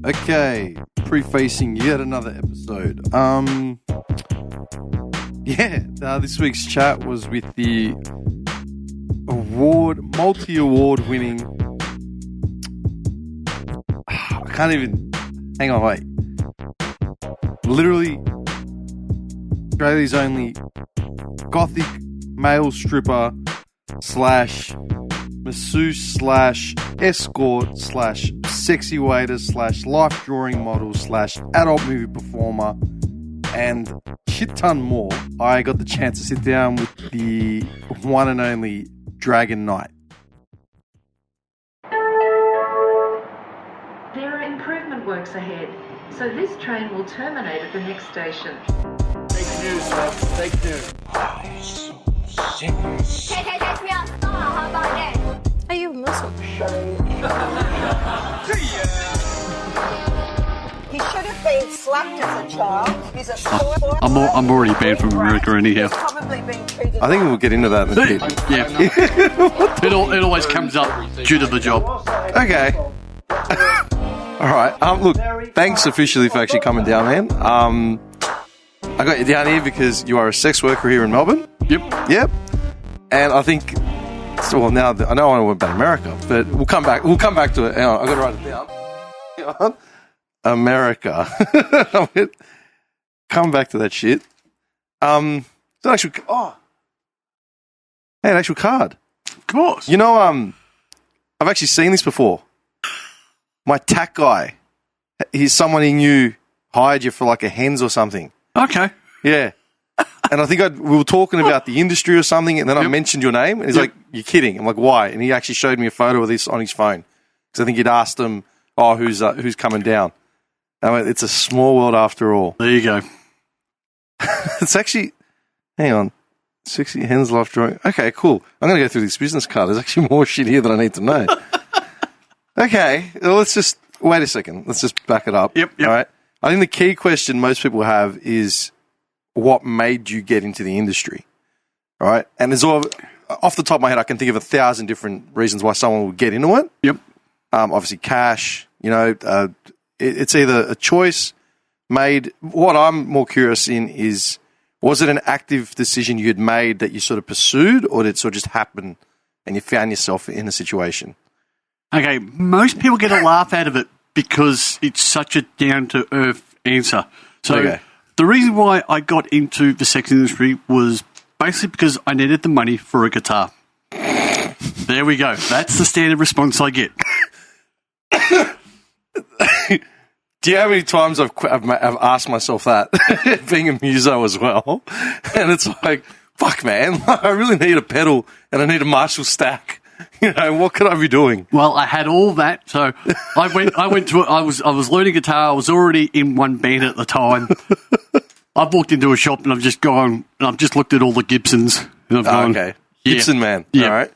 Okay, prefacing yet another episode. This week's chat was with the multi-award winning. I can't even. Hang on, wait. Literally, Australia's only gothic male stripper slash masseuse slash escort slash sexy waiter slash life drawing model slash adult movie performer and shit ton more. I got the chance to sit down with the one and only Dragon Knight. There are improvement works ahead, so this train will terminate at the next station. Fake news, folks. Fake news. Are you Muslim? He should have been slapped as a child. He's a spoiled I'm already banned from America anyhow. He's probably been treated I think we'll get into that in a bit. Yeah. it always comes up due to the job. Okay. Alright. Look, thanks officially for actually coming down, man. I got you down here because you are a sex worker here in Melbourne. Yep. And I think, well, now I know I went about America, but we'll come back to it. Hang on, I've got to write it down. Hang on. America. Come back to that shit. It's an actual. Oh, hey, an actual card. Of course. You know, I've actually seen this before. My tack guy, he's someone he knew hired you for like a hens or something. Okay. Yeah. And I think we were talking about the industry or something, and then I mentioned your name, and he's like, "You're kidding?" I'm like, "Why?" And he actually showed me a photo of this on his phone because I think he'd asked him, "Oh, who's coming down?" And I went, "It's a small world after all." There you go. It's actually, hang on, 60 hens life drawing. Okay, cool. I'm going to go through this business card. There's actually more shit here that I need to know. Okay, well, let's just wait a second. Let's just back it up. Yep. All right. I think the key question most people have is, what made you get into the industry? All right. And there's off the top of my head, I can think of 1,000 different reasons why someone would get into it. Yep. Obviously cash, it's either a choice made. What I'm more curious in is, was it an active decision you had made that you sort of pursued, or did it sort of just happen and you found yourself in a situation? Okay, most people get a laugh out of it because it's such a down-to-earth answer. So the reason why I got into the sex industry was basically because I needed the money for a guitar. There we go. That's the standard response I get. Do you know how many times I've asked myself that, being a muso as well? And it's like, fuck, man, I really need a pedal and I need a Marshall stack. What could I be doing? Well, I had all that, so I was learning guitar. I was already in one band at the time. I've walked into a shop and I've just gone and I've just looked at all the Gibsons and I've gone, okay, Gibson man, yeah. All right.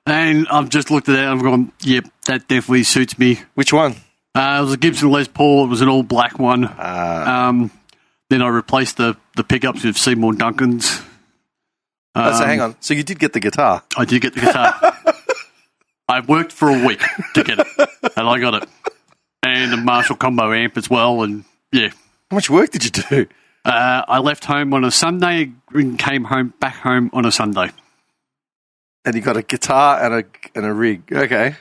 And I've just looked at that and I've gone, yep, that definitely suits me. Which one? It was a Gibson Les Paul. It was an all black one. Then I replaced the pickups with Seymour Duncan's. So hang on. So you did get the guitar? I did get the guitar. I worked for a week to get it, and I got it. And the Marshall combo amp as well, and yeah. How much work did you do? I left home on a Sunday and came back home on a Sunday. And you got a guitar and a rig. Okay.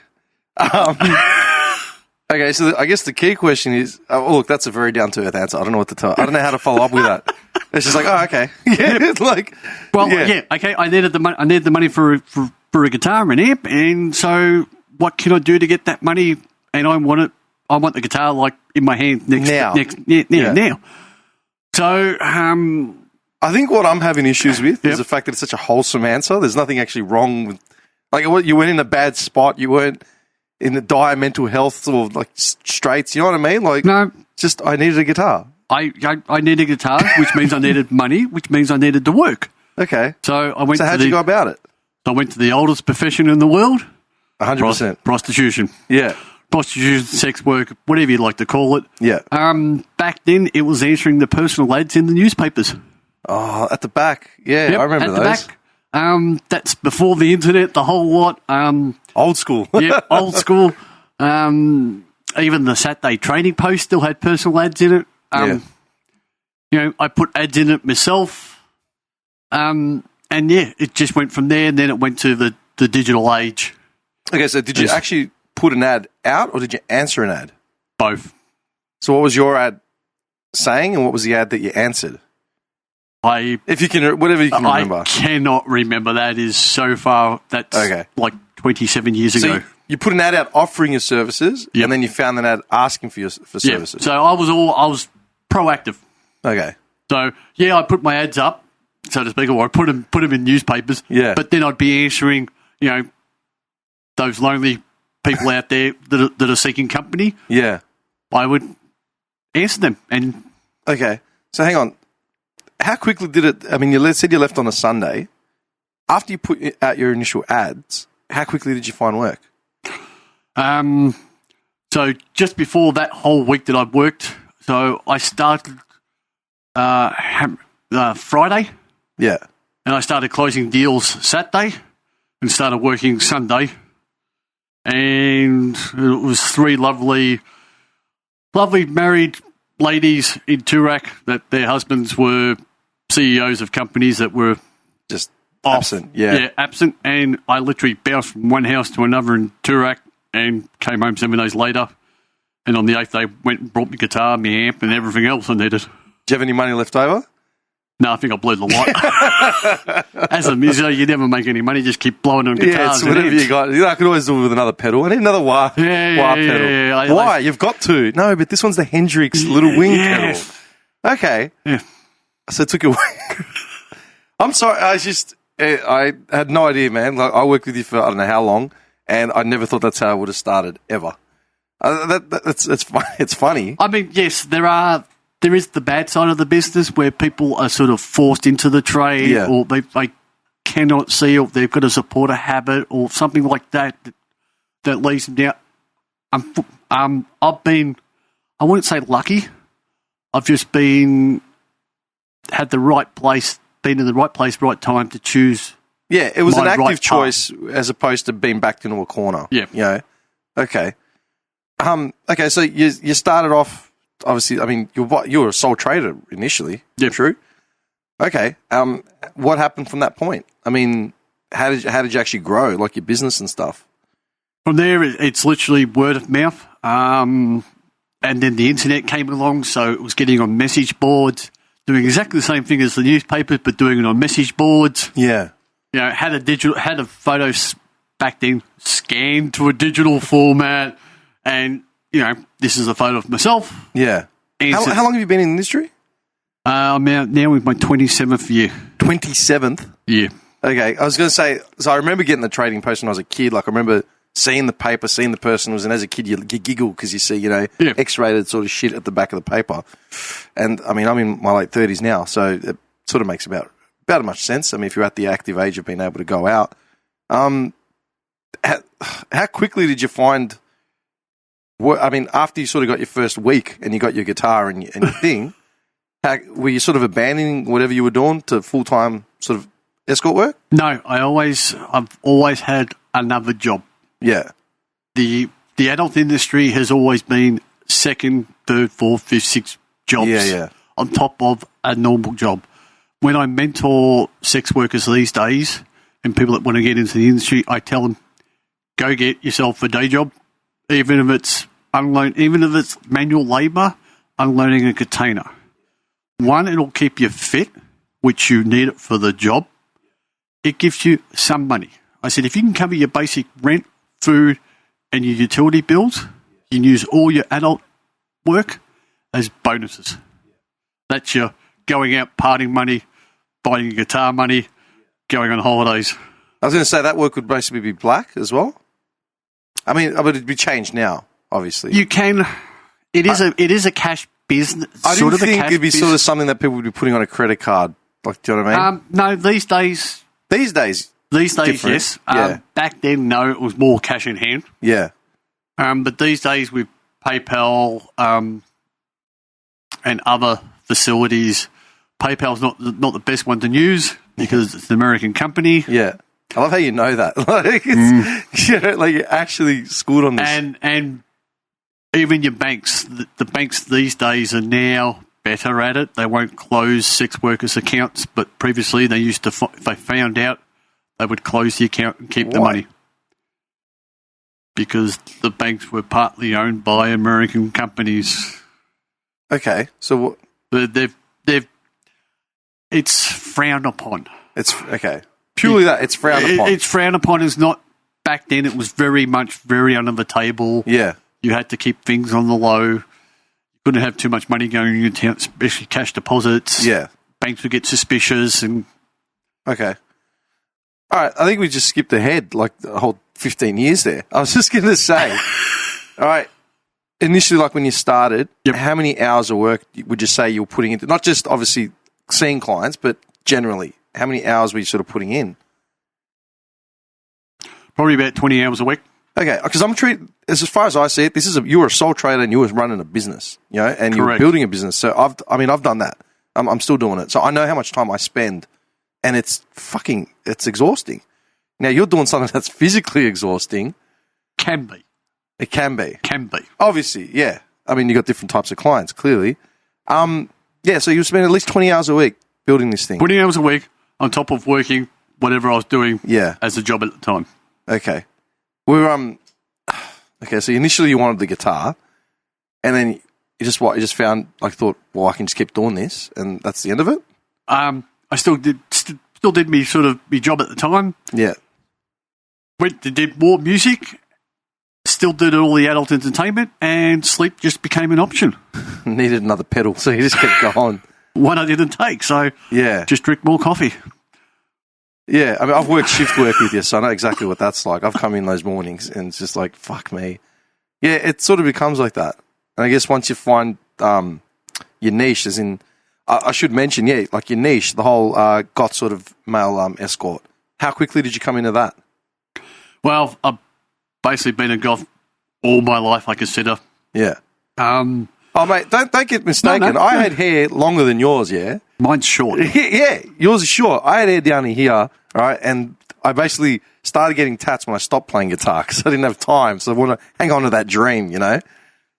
Okay, so I guess the key question is, look, that's a very down-to-earth answer. I don't know what to tell. I don't know how to follow up with that. It's just like, oh, okay. Yeah, okay, I needed the money. I needed the money for a guitar and amp, and so what can I do to get that money? And I want the guitar like in my hand now. So, I think what I'm having issues with is the fact that it's such a wholesome answer. There's nothing actually wrong with, like, you went in a bad spot. You weren't in the dire mental health or like straits. You know what I mean? Like, no, just I needed a guitar. I needed a guitar, which means I needed money, which means I needed to work. Okay. So I went. So how'd you go about it? I went to the oldest profession in the world. 100%. Prostitution. Yeah. Prostitution, sex work, whatever you'd like to call it. Yeah. Back then, it was answering the personal ads in the newspapers. Oh, at the back. Yeah, yep, I remember at those. The back. That's before the internet, the whole lot. Old school. Yeah, old school. even the Saturday Trading Post still had personal ads in it. I put ads in it myself. And it just went from there, and then it went to the digital age. Okay, so did you actually put an ad out, or did you answer an ad? Both. So what was your ad saying, and what was the ad that you answered? If you can, whatever you can remember. I cannot remember. That is so far. That's like 27 years ago. You put an ad out offering your services, and then you found an ad asking for services. So I was proactive. Okay. So I put my ads up, so to speak, or I put them in newspapers. Yeah. But then I'd be answering, those lonely people out there that are seeking company. Yeah. I would answer them. And okay. So hang on. How quickly did it? I mean, you said you left on a Sunday. After you put out your initial ads, how quickly did you find work? So just before that whole week that I worked, so I started Friday. Yeah. And I started closing deals Saturday and started working Sunday. And it was 3 lovely married ladies in Toorak that their husbands were CEOs of companies that were just off. Absent. Yeah, absent. And I literally bounced from one house to another in Toorak and came home 7 days later. And on the 8th, they went and brought me guitar, my amp, and everything else I needed. Do you have any money left over? No, I think I blew the lot. As a musician, you never make any money. Just keep blowing on guitars. Yeah, it's whatever you got. I could always do it with another pedal. I need another wah pedal. Yeah. Why? You've got to. No, but this one's the Hendrix little wing pedal. Okay. Yeah. So it took a I'm sorry. I had no idea, man. Like, I worked with you for I don't know how long, and I never thought that's how I would have started ever. It's funny. I mean, yes, there is the bad side of the business where people are sort of forced into the trade, or they cannot see, or they've got to support a habit or something like that leads them down. I've been, I wouldn't say lucky. I've just been in the right place, right time to choose. Yeah, it was an active right choice as opposed to being backed into a corner. Yeah. Okay. Okay, so you started off, obviously, I mean, you were a sole trader initially. Yeah. True? Okay. What happened from that point? I mean, how did you actually grow, like your business and stuff? From there, it's literally word of mouth. And then the internet came along, so it was getting on message boards, doing exactly the same thing as the newspapers, but doing it on message boards. Yeah. Had a photo back then scanned to a digital format, and this is a photo of myself. Yeah. How long have you been in the industry? I'm out now with my 27th year. 27th? Yeah. Okay. I was going to say, so I remember getting the Trading Post when I was a kid. Like, I remember seeing the paper, seeing the person and as a kid you giggle because you see, X-rated sort of shit at the back of the paper. And, I mean, I'm in my late 30s now, so it sort of makes about as much sense. I mean, if you're at the active age of being able to go out. How quickly did you find... I mean, after you sort of got your first week and you got your guitar and your thing, were you sort of abandoning whatever you were doing to full-time sort of escort work? No, I've always had another job. Yeah. The adult industry has always been second, third, fourth, fifth, sixth jobs on top of a normal job. When I mentor sex workers these days and people that want to get into the industry, I tell them, go get yourself a day job. Even if it's manual labour, unloading a container. One, it'll keep you fit, which you need it for the job. It gives you some money. I said, if you can cover your basic rent, food, and your utility bills, you can use all your adult work as bonuses. That's your going out partying money, buying your guitar money, going on holidays. I was going to say that work would basically be black as well. I mean, but it'd be changed now, obviously. You can. It is a cash business. I didn't think it'd be sort of something that people would be putting on a credit card. Like, do you know what I mean? No, these days, different. yes. Yeah. Back then, no, it was more cash in hand. Yeah. But these days, with PayPal and other facilities, PayPal's not the best one to use because it's an American company. Yeah. I love how you know that. Like, like you actually schooled on this. And even your banks, the banks these days are now better at it. They won't close sex workers' accounts, but previously they used to, if they found out, they would close the account and keep the money. Because the banks were partly owned by American companies. Okay, so it's frowned upon. It's okay. Purely that it's frowned upon. It's frowned upon. It's not back then. It was very under the table. Yeah, you had to keep things on the low. You couldn't have too much money going in your account, especially cash deposits. Yeah, banks would get suspicious and. Okay. All right, I think we just skipped ahead like the whole 15 years there. I was just going to say, all right, initially, like when you started, how many hours of work would you say you were putting into, not just obviously seeing clients, but generally, how many hours were you sort of putting in? Probably about 20 hours a week. Okay, because I'm treating, as far as I see it, you were a sole trader and you were running a business, you know, and you were building a business. So I've done that. I'm still doing it. So I know how much time I spend, and it's exhausting. Now you're doing something that's physically exhausting. Can be. It can be. Can be. Obviously, yeah. I mean, you got different types of clients, clearly. Yeah, so you spend at least 20 hours a week building this thing. 20 hours a week on top of working whatever I was doing as a job at the time. Okay. Okay, so initially you wanted the guitar, and then you just found, like, thought, well, I can just keep doing this, and that's the end of it? I still did me sort of my job at the time. Yeah. Did more music, still did all the adult entertainment, and sleep just became an option. Needed another pedal, so you just kept going. One I didn't take, so just drink more coffee. Yeah, I mean, I've worked shift work with you, so I know exactly what that's like. I've come in those mornings, and it's just like, fuck me. Yeah, it sort of becomes like that. And I guess once you find your niche, as in, I should mention, like your niche, the whole goth sort of male escort. How quickly did you come into that? Well, I've basically been a goth all my life, I consider. Yeah. Oh, mate, don't get mistaken. No. I had hair longer than yours, yeah? Mine's short. Yeah, yours is short. I had hair down to here, all right, and I basically started getting tats when I stopped playing guitar because I didn't have time, so I want to hang on to that dream, you know?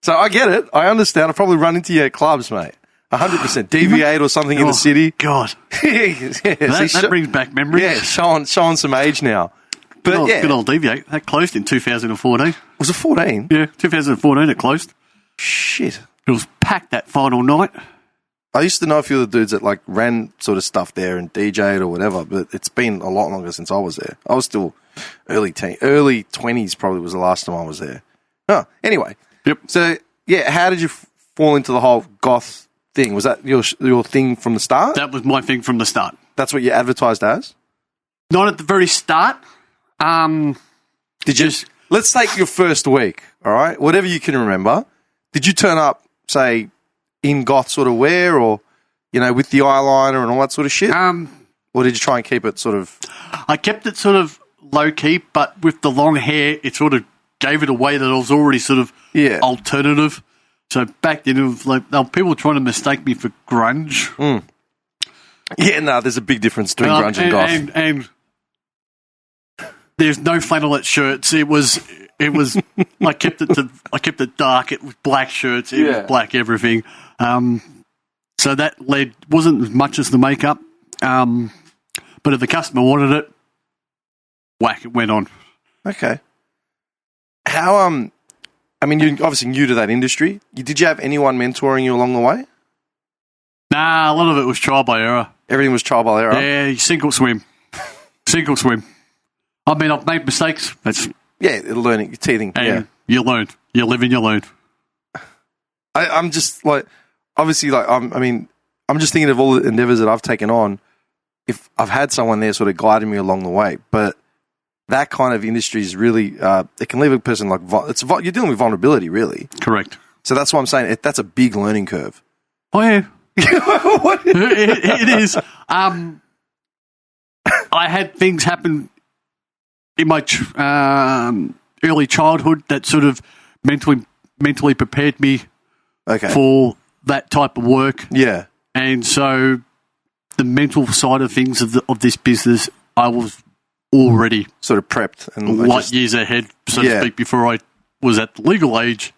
So I get it. I understand. I'll probably run into you at clubs, mate. 100%. Deviate or something in the city. God. That brings back memories. Yeah, showing some age now. But good old Deviate. That closed in 2014. Was it 14? Yeah, 2014 it closed. Shit. It was packed that final night. I used to know a few of the dudes that like ran sort of stuff there and DJ'd or whatever, but it's been a lot longer since I was there. I was still early 20s probably was the last time I was there. Oh, anyway. Yep. So, yeah, how did you fall into the whole goth thing? Was that your thing from the start? That was my thing from the start. That's what you advertised as? Not at the very start. Did you? Let's take your first week, all right? Whatever you can remember. Did you turn up, say, in goth sort of wear or, you know, with the eyeliner and all that sort of shit? Or did you try and keep it sort of... I kept it sort of low-key, but with the long hair, it sort of gave it away that it was already sort of alternative. So back then, it was like people were trying to mistake me for grunge. Mm. Yeah, no, there's a big difference between grunge and goth. And there's no flannelette shirts. It was I kept it dark. It was black shirts. It was black everything. So that wasn't as much as the makeup. But if the customer wanted it, whack, it went on. Okay. How I mean, you're obviously new to that industry. Did you have anyone mentoring you along the way? Nah, a lot of it was trial by error. Everything was trial by error? Yeah, sink or swim. Sink or swim. I mean, I've made mistakes. Learning, teething. And you learn. You live and you learn. I'm just like, obviously, like, I'm just thinking of all the endeavors that I've taken on. If I've had someone there sort of guiding me along the way, but that kind of industry is really, it can leave a person like, you're dealing with vulnerability, really. Correct. So that's why I'm saying that's a big learning curve. Oh, yeah. it is. I had things happen in my early childhood that sort of mentally prepared me for that type of work. Yeah. And so the mental side of things of this business, I was already sort of prepped and years ahead, so to speak, before I was at the legal age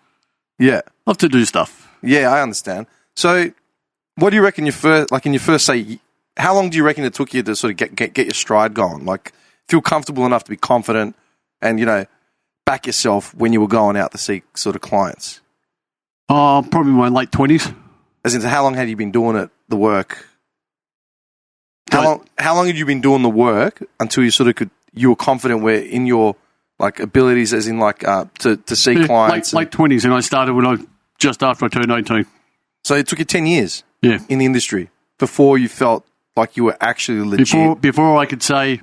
Yeah. Love to do stuff. Yeah, I understand. So, what do you reckon in your first say? How long do you reckon it took you to sort of get your stride going? Like, feel comfortable enough to be confident and back yourself when you were going out to see sort of clients. Probably my late 20s. As in, how long had you been doing it? The work. How long had you been doing the work until you were confident where in your like abilities, as in like to see clients? Late 20s, and I started just after I turned 18. So it took you 10 years. Yeah. In the industry before you felt like you were actually legit. Before I could say,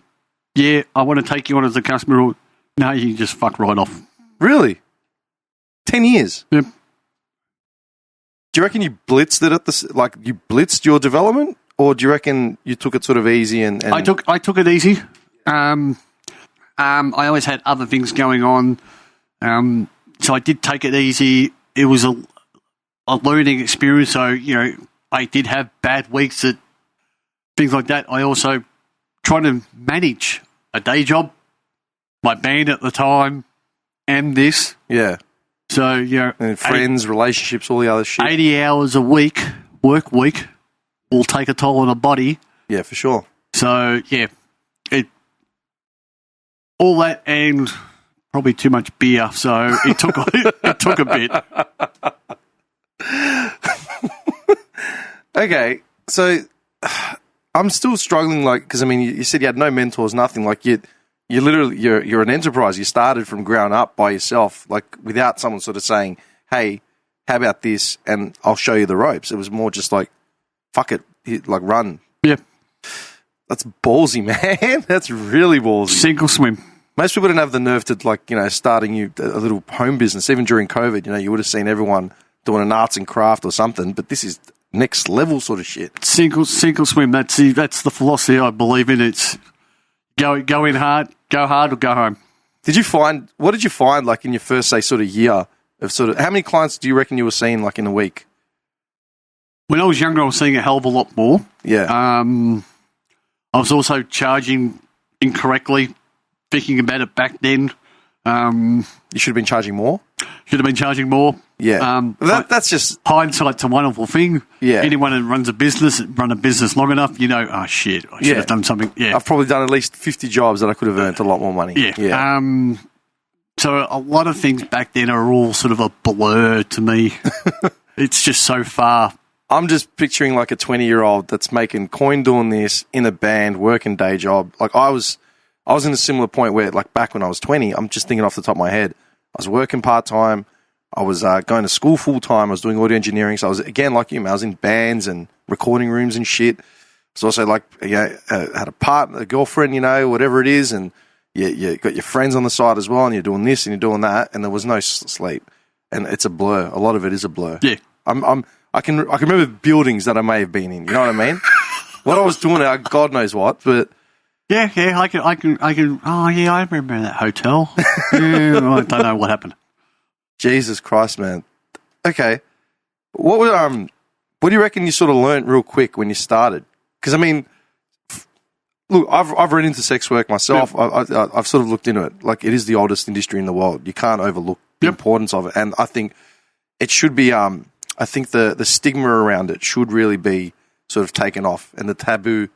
yeah, I want to take you on as a customer. Or, no, you just fuck right off. Really? 10 years? Yep. Do you reckon you blitzed it you blitzed your development, or do you reckon you took it sort of easy and I took it easy. I always had other things going on, so I did take it easy. It was a learning experience. So I did have bad weeks at things like that. I also tried to manage a day job, my band at the time, and this. Yeah. So, and friends, relationships, all the other shit. 80 hours a week, work week, will take a toll on a body. Yeah, for sure. So, yeah, all that and probably too much beer. So it took a bit. Okay, so I'm still struggling, because you said you had no mentors, nothing. Like you're an enterprise. You started from ground up by yourself, like without someone sort of saying, "Hey, how about this?" And I'll show you the ropes. It was more just like, "Fuck it, run." Yeah, that's ballsy, man. That's really ballsy. Sink or swim. Most people don't have the nerve to starting a little home business. Even during COVID, you would have seen everyone doing an arts and craft or something. But this is next level sort of shit. Sink or swim. That's the philosophy I believe in. It's go in hard, go hard, or go home. What did you find like in your first sort of year of how many clients do you reckon you were seeing like in a week? When I was younger, I was seeing a hell of a lot more. Yeah. I was also charging incorrectly. Thinking about it back then, you should have been charging more. Should have been charging more. Yeah, that's just hindsight's a wonderful thing. Yeah, anyone that run a business long enough, oh shit, I should have done something. Yeah, I've probably done at least 50 jobs that I could have earned a lot more money. Yeah. So a lot of things back then are all sort of a blur to me. It's just so far. I'm just picturing like a 20-year-old that's making coin doing this in a band, working day job. Like I was in a similar point where, like, back when I was 20, I'm just thinking off the top of my head, I was working part-time, I was going to school full-time, I was doing audio engineering, so I was, again, like you, man, I was in bands and recording rooms and shit. So also, like, had a partner, a girlfriend, whatever it is, and you got your friends on the side as well, and you're doing this and you're doing that, and there was no sleep. And it's a blur. A lot of it is a blur. Yeah. I can remember buildings that I may have been in, you know what I mean? What I was doing, God knows what, but... Yeah, I can. Oh, yeah, I remember that hotel. Yeah, I don't know what happened. Jesus Christ, man. Okay, what do you reckon you sort of learnt real quick when you started? Because look, I've run into sex work myself. Yeah. I've sort of looked into it. Like, it is the oldest industry in the world. You can't overlook the importance of it, and I think it should be. I think the stigma around it should really be sort of taken off, and the taboo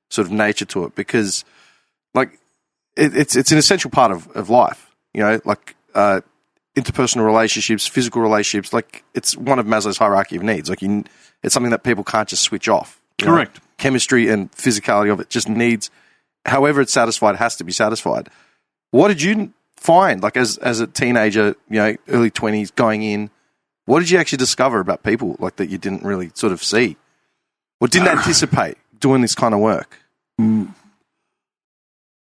sort of nature to it, because like it's an essential part of life, like interpersonal relationships, physical relationships, like it's one of Maslow's hierarchy of needs. Like it's something that people can't just switch off. Correct. Chemistry and physicality of it just needs, however it's satisfied, has to be satisfied. What did you find, like as a teenager, early 20s going in, what did you actually discover about people like that you didn't really sort of see or didn't anticipate doing this kind of work?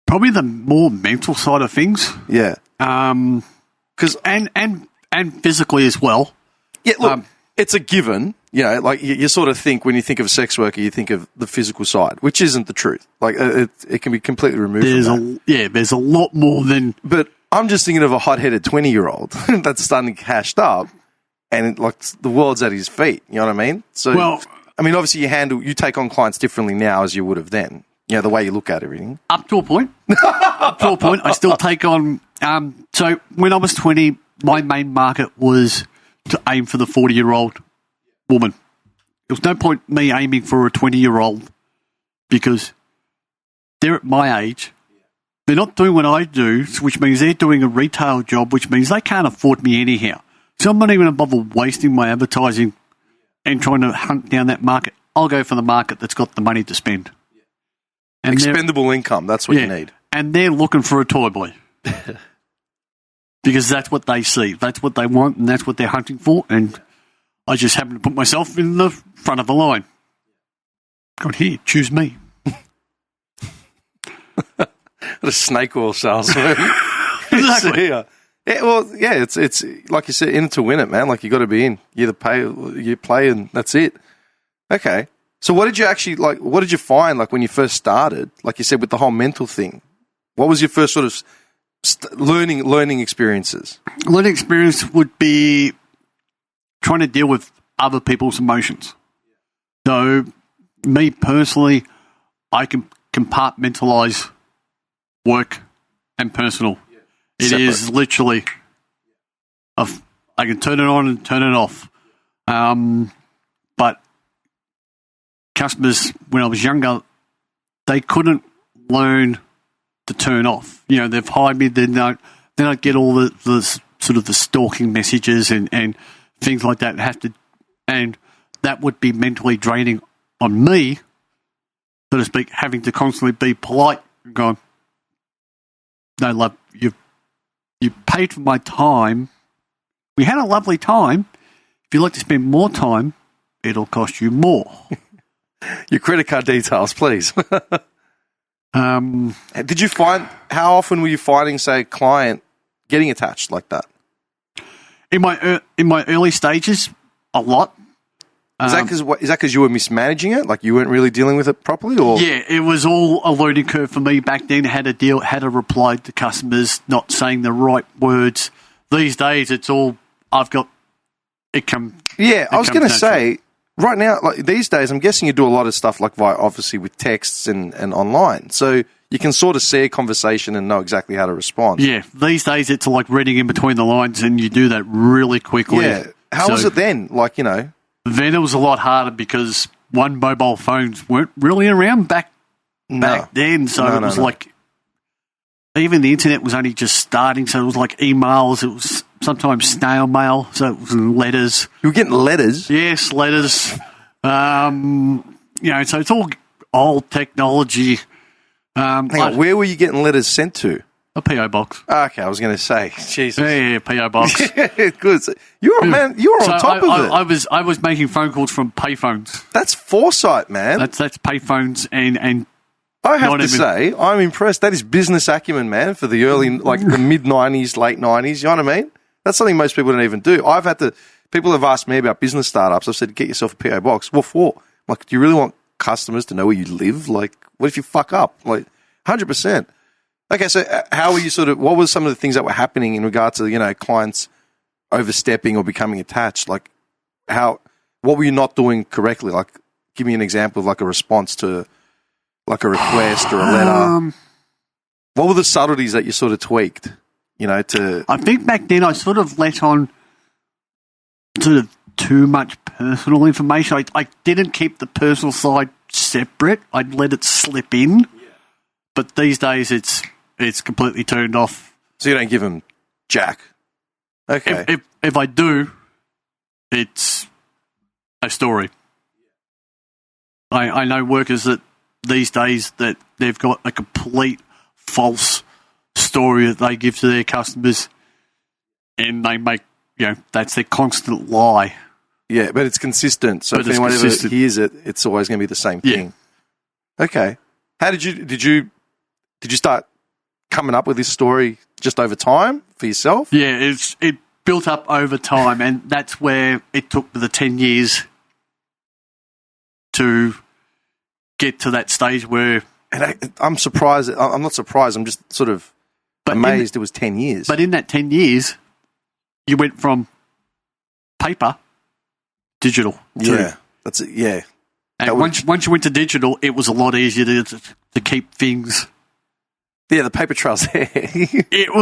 Probably the more mental side of things. Yeah. Because and physically as well. Yeah, look, it's a given. Like you sort of think when you think of a sex worker, you think of the physical side, which isn't the truth. Like it can be completely removed from that. There's a lot more than... But I'm just thinking of a hot-headed 20-year-old that's starting to cashed up and like the world's at his feet. You know what I mean? So, well, obviously you take on clients differently now as you would have then. The way you look at everything. Up to a point. I still take on... so when I was 20, my main market was to aim for the 40-year-old woman. There was no point me aiming for a 20-year-old because they're at my age. They're not doing what I do, which means they're doing a retail job, which means they can't afford me anyhow. So I'm not even going to bother wasting my advertising and trying to hunt down that market. I'll go for the market that's got the money to spend. And expendable income, that's what you need. And they're looking for a toy boy. Because that's what they see. That's what they want, and that's what they're hunting for. And I just happen to put myself in the front of the line. God, here, choose me. What a snake oil salesman. Exactly. Yeah, it's like you said, in it to win it, man. Like, you got to be in. You either pay, you play, and that's it. Okay. So what did you actually, like, what did you find, like, when you first started, like you said, with the whole mental thing? What was your first sort of learning experiences? Learning experience would be trying to deal with other people's emotions. So, me personally, I can compartmentalize work and personal. It Separate. is literally, I can turn it on and turn it off. But customers, when I was younger, they couldn't learn to turn off. You know, they've hired me, then I get all the sort of the stalking messages and things like that and that would be mentally draining on me, so to speak, having to constantly be polite and going, no, love, you paid for my time. We had a lovely time. If you'd like to spend more time, it'll cost you more. Your credit card details, please. Did you find, how often were you finding, say, a client getting attached like that? In my early stages, a lot. Is that because you were mismanaging it? Like, you weren't really dealing with it properly? Or Yeah, it was all a learning curve for me back then. How to reply to customers, not saying the right words. These days, it's all I've got. Yeah, I was going to say, right now, like these days, I'm guessing you do a lot of stuff like via, obviously, with texts and online. So you can sort of see a conversation and know exactly how to respond. Yeah, these days it's like reading in between the lines, and you do that really quickly. Yeah. How was it then? Like, you know. Then it was a lot harder because mobile phones weren't really around back then. So it was like, even the internet was only just starting. So it was like emails. It was sometimes snail mail. So it was letters. You were getting letters? Yes, letters. You know, so it's all old technology. Hang on, where were you getting letters sent to? A PO box. Okay, I was going to say, Jesus. Yeah, PO box. Good. So you were on top of it. I was making phone calls from payphones. That's foresight, man. That's payphones and I have to say, I'm impressed. That is business acumen, man, for the early, like the mid-90s, late 90s. You know what I mean? That's something most people don't even do. People have asked me about business startups. I've said, get yourself a PO box. What for? Like, do you really want customers to know where you live? Like, what if you fuck up? Like, 100%. Okay, so how were you what were some of the things that were happening in regard to, you know, clients overstepping or becoming attached? Like, what were you not doing correctly? Like, give me an example of like a response to like a request or a letter. What were the subtleties that you sort of tweaked, you know, I think back then I sort of let on sort of too much personal information. I didn't keep the personal side separate. I'd let it slip in. Yeah. But these days it's completely turned off. So you don't give them jack? Okay. If I do, it's a story. I know workers that these days that they've got a complete false story that they give to their customers, and they make, you know, that's their constant lie. Yeah, but it's consistent. So if anyone ever hears it, it's always going to be the same thing. Yeah. Okay. How did you start coming up with this story just over time for yourself? Yeah, it built up over time, and that's where it took the 10 years to get to that stage where... And I'm surprised. I'm not surprised. I'm just sort of amazed it was 10 years. But in that 10 years, you went from paper, digital. Yeah, that's it. Yeah. And once you went to digital, it was a lot easier to keep things... Yeah, the paper trail's there. It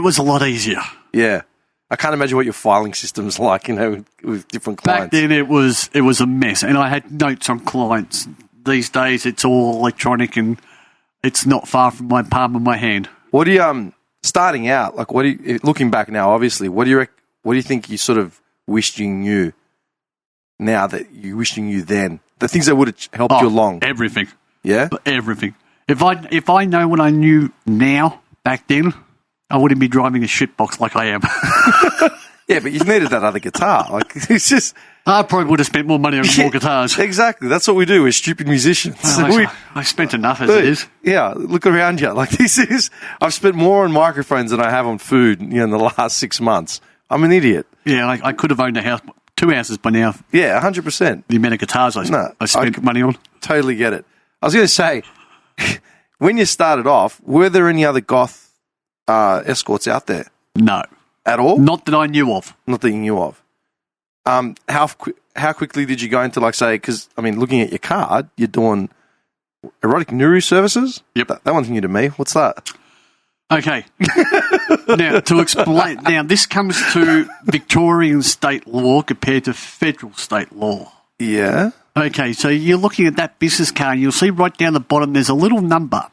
was a lot easier. Yeah. I can't imagine what your filing system's like, with different clients. Back then, it was a mess, and I had notes on clients. These days, it's all electronic, and it's not far from my palm of my hand. What do you starting out? Like, looking back now? Obviously, what do you think you sort of wished you knew now that you wished you knew then? The things that would have helped you along. Everything. Yeah, everything. If I know what I knew now back then, I wouldn't be driving a shitbox like I am. Yeah, but you needed that other guitar. Like, it's just. I probably would have spent more money on more guitars. Exactly. That's what we do. We're stupid musicians. Well, I spent enough as it is. Yeah, look around you. Like, I've spent more on microphones than I have on food, in the last 6 months. I'm an idiot. Yeah, I could have owned a house, 2 houses by now. Yeah, 100%. The amount of guitars I spent money on. Totally get it. I was going to say, when you started off, were there any other goth escorts out there? No. At all? Not that I knew of. Not that you knew of. How quickly did you go into, like, say, because, looking at your card, you're doing erotic nuru services? Yep. That one's new to me. What's that? Okay. Now, to explain, this comes to Victorian state law compared to federal state law. Yeah. Okay, so you're looking at that business card, and you'll see right down the bottom there's a little number.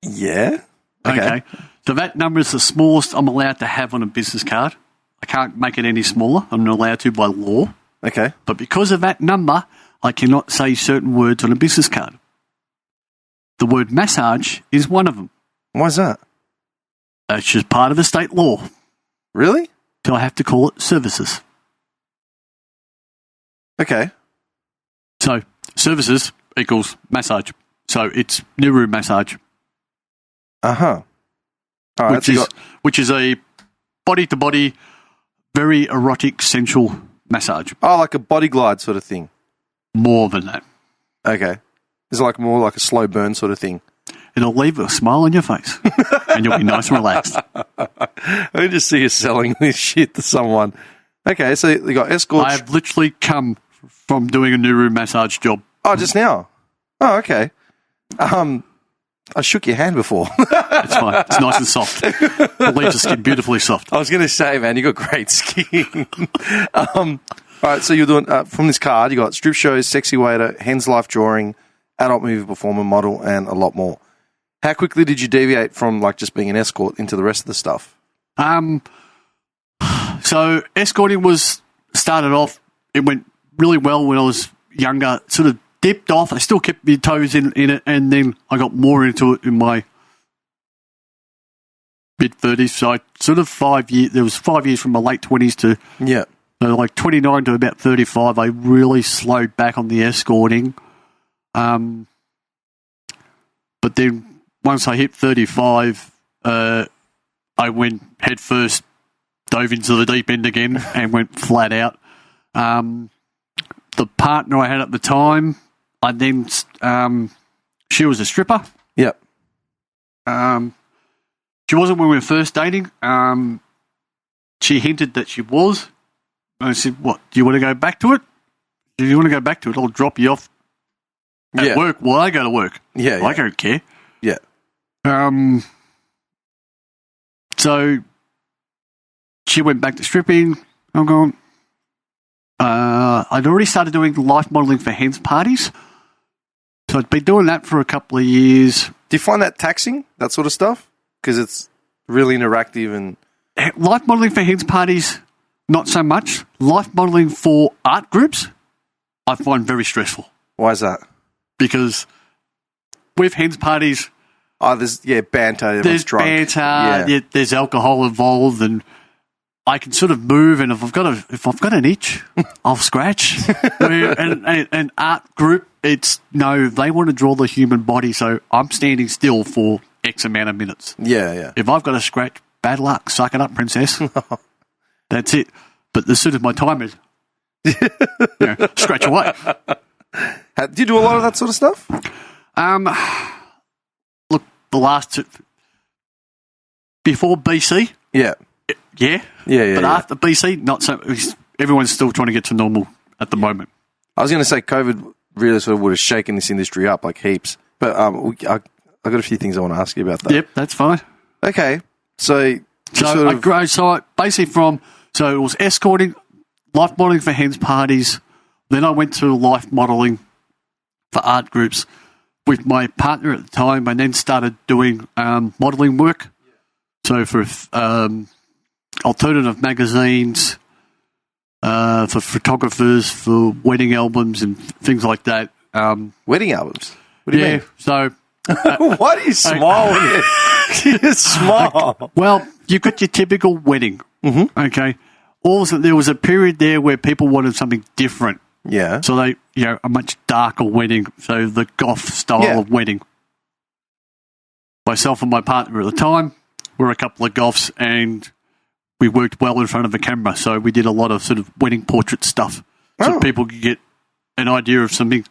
Yeah. Okay. So that number is the smallest I'm allowed to have on a business card. I can't make it any smaller. I'm not allowed to by law. Okay. But because of that number, I cannot say certain words on a business card. The word massage is one of them. Why is that? It's just part of the state law. Really? So I have to call it services. Okay. So services equals massage. So it's nuru massage. Uh-huh. All right, which is a body-to-body, very erotic, sensual massage. Oh, like a body glide sort of thing? More than that. Okay. Is it more like a slow burn sort of thing? It'll leave a smile on your face, and you'll be nice and relaxed. I can just see you selling this shit to someone. Okay, so you got escorts. I have literally come from doing a nuru massage job. Oh, just now? Oh, okay. I shook your hand before. It's fine. It's nice and soft. It leaves the skin beautifully soft. I was going to say, man, you got great skin. All right, so you're doing, from this card, you got strip shows, sexy waiter, hen's life drawing, adult movie performer, model, and a lot more. How quickly did you deviate from, just being an escort into the rest of the stuff? So escorting started off, it went really well when I was younger, sort of dipped off. I still kept my toes in it, and then I got more into it in my mid-30s. So I sort of 5 years, there was 5 years from my late 20s to 29 to about 35. I really slowed back on the escorting. But then once I hit 35, I went head first, dove into the deep end again, and went flat out. The partner I had at the time, she was a stripper. Yep. She wasn't when we were first dating. She hinted that she was. I said, "What? Do you want to go back to it? If you want to go back to it, I'll drop you off at work while I go to work." Yeah, I don't care. Yeah. So she went back to stripping. I'm going. I'd already started doing life modelling for hens parties. So I'd been doing that for a couple of years. Do you find that taxing, that sort of stuff? Because it's really interactive and... Life modelling for hens parties, not so much. Life modelling for art groups, I find very stressful. Why is that? Because with hens parties... Oh, there's, banter. There's drunk. Banter, there's alcohol involved, and I can sort of move, and if I've got an itch, I'll scratch. and an art group, they want to draw the human body, so I'm standing still for X amount of minutes. Yeah. If I've got a scratch, bad luck. Suck it up, princess. That's it. But as soon as my time is, scratch away. Do you do a lot of that sort of stuff? Look, the last two, before BC, yeah. But after BC, not so. Everyone's still trying to get to normal at the moment. I was going to say COVID really sort of would have shaken this industry up like heaps. But I've got a few things I want to ask you about that. Yep, that's fine. Okay, so basically from So it was escorting, life modelling for hens parties. Then I went to life modelling for art groups with my partner at the time, and then started doing modelling work. So for alternative magazines, for photographers, for wedding albums and things like that. Wedding albums? What do you mean? So... Why do you smile when you smile? Well, you've got your typical wedding, okay? Also, there was a period there where people wanted something different. Yeah. So they, a much darker wedding, so the goth style of wedding. Myself and my partner at the time were a couple of goths, and we worked well in front of a camera, so we did a lot of sort of wedding portrait stuff, so people could get an idea of something.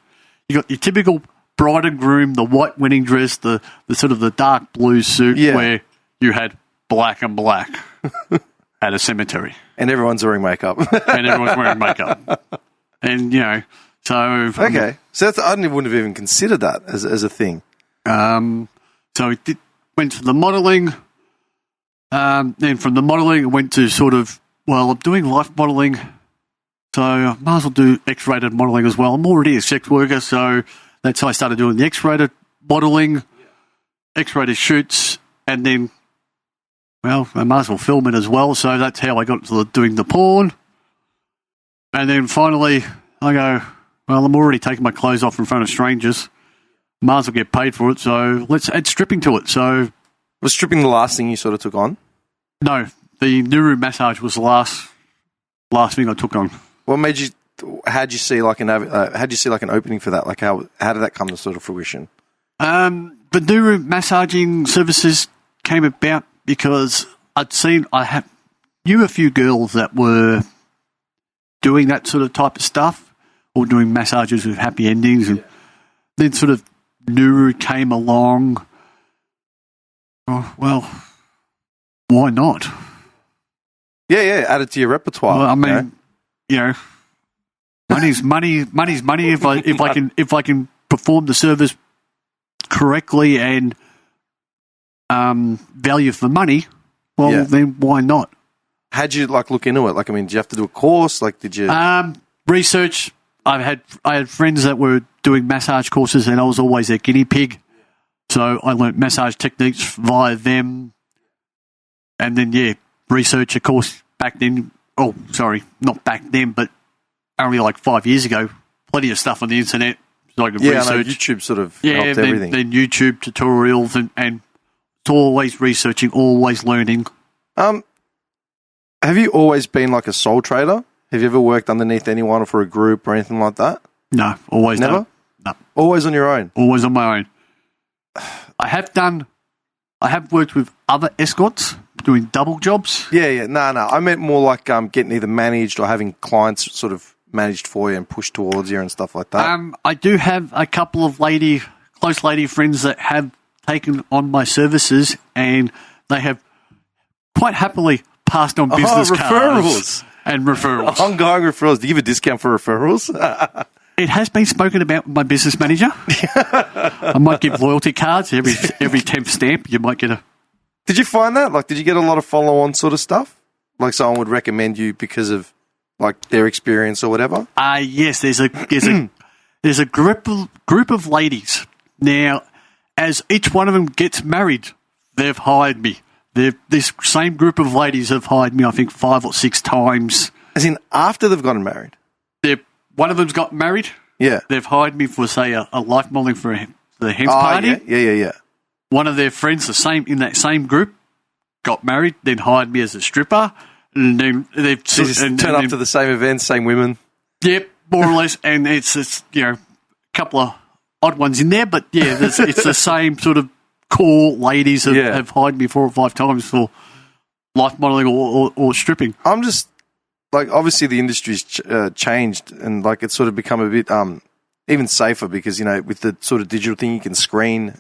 You got your typical bride and groom, the white wedding dress, the sort of the dark blue suit where you had black and black at a cemetery. And everyone's wearing makeup. And, so... Okay. So I wouldn't have even considered that as a thing. So we went to the modelling. Then from the modelling, I went to sort of, I'm doing life modelling, so I might as well do X-rated modelling as well. I'm already a sex worker, so... That's how I started doing the X-rated modelling, X-rated shoots, and then, I might as well film it as well. So that's how I got to doing the porn. And then finally, I go, I'm already taking my clothes off in front of strangers. Might as well get paid for it, so let's add stripping to it. So, was stripping the last thing you sort of took on? No, the nuru massage was the last thing I took on. What made you? How'd you see like an opening for that? Like how did that come to sort of fruition? The nuru massaging services came about because I knew a few girls that were doing that sort of type of stuff, or doing massages with happy endings, and then sort of nuru came along. Oh, well, why not? Yeah, add it to your repertoire. Well, I mean, money's money. Money's money. If I can perform the service correctly and value for money, then why not? How'd you look into it? Did you have to do a course? Did you research? I had friends that were doing massage courses, and I was always their guinea pig. So I learnt massage techniques via them, and then research a course back then. Oh, sorry, not back then, but only 5 years ago. Plenty of stuff on the internet, so I could research. I know YouTube sort of helped everything. Then YouTube tutorials and it's always researching, always learning. Have you always been a sole trader? Have you ever worked underneath anyone or for a group or anything like that? No, always never. No, always on your own. Always on my own. I have worked with other escorts doing double jobs. Yeah. No. I meant more getting either managed or having clients sort of managed for you and pushed towards you and stuff like that. I do have a couple of close lady friends that have taken on my services, and they have quite happily passed on business cards and referrals. Ongoing referrals. Do you give a discount for referrals? It has been spoken about with my business manager. I might give loyalty cards every 10th stamp. You might get a. Did you find that? Did you get a lot of follow-on sort of stuff? Someone would recommend you because of their experience or whatever? Yes. There's a group of ladies now. As each one of them gets married, they've hired me. This same group of ladies have hired me, I think, 5 or 6 times. As in after they've gotten married? One of them's got married. Yeah. They've hired me for, say, a life modelling for the hen's party. Yeah. One of their friends, in that same group, got married, then hired me as a stripper. And then they've turn up to the same events, same women. Yep, more or less. And it's a couple of odd ones in there, but it's the same sort of core ladies that have hired me 4 or 5 times for life modelling or stripping. I'm just obviously the industry's changed, and it's sort of become a bit even safer because with the sort of digital thing you can screen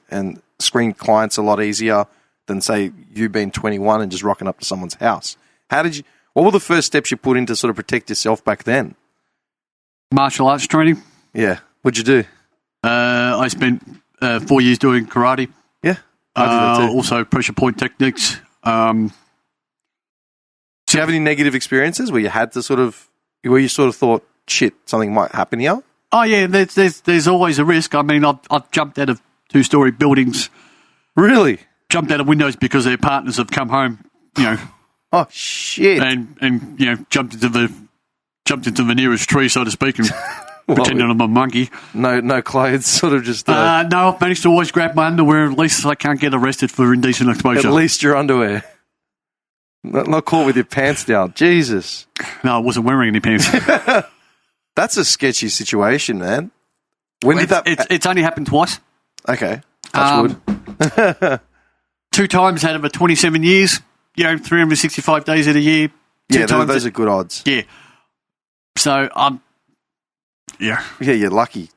clients a lot easier than say you being 21 and just rocking up to someone's house. What were the first steps you put in to sort of protect yourself back then? Martial arts training. Yeah. What'd you do? I spent 4 years doing karate. Yeah. I did that too. Also pressure point techniques. you have any negative experiences where you had to where you sort of thought, shit, something might happen here? Oh, yeah, there's always a risk. I mean, I've jumped out of 2-story buildings. Really? Jumped out of windows because their partners have come home, Oh, shit. and jumped into the nearest tree, so to speak, and pretending I'm a monkey. No clothes, sort of just... No, I've managed to always grab my underwear. At least I can't get arrested for indecent exposure. At least your underwear. Not caught with your pants down. Jesus. No, I wasn't wearing any pants. That's a sketchy situation, man. When did that... It's only happened twice. Okay. Touch wood. 2 times out of a 27 years, 365 days in a year. Those are good odds. Yeah. So, yeah. Yeah, you're lucky.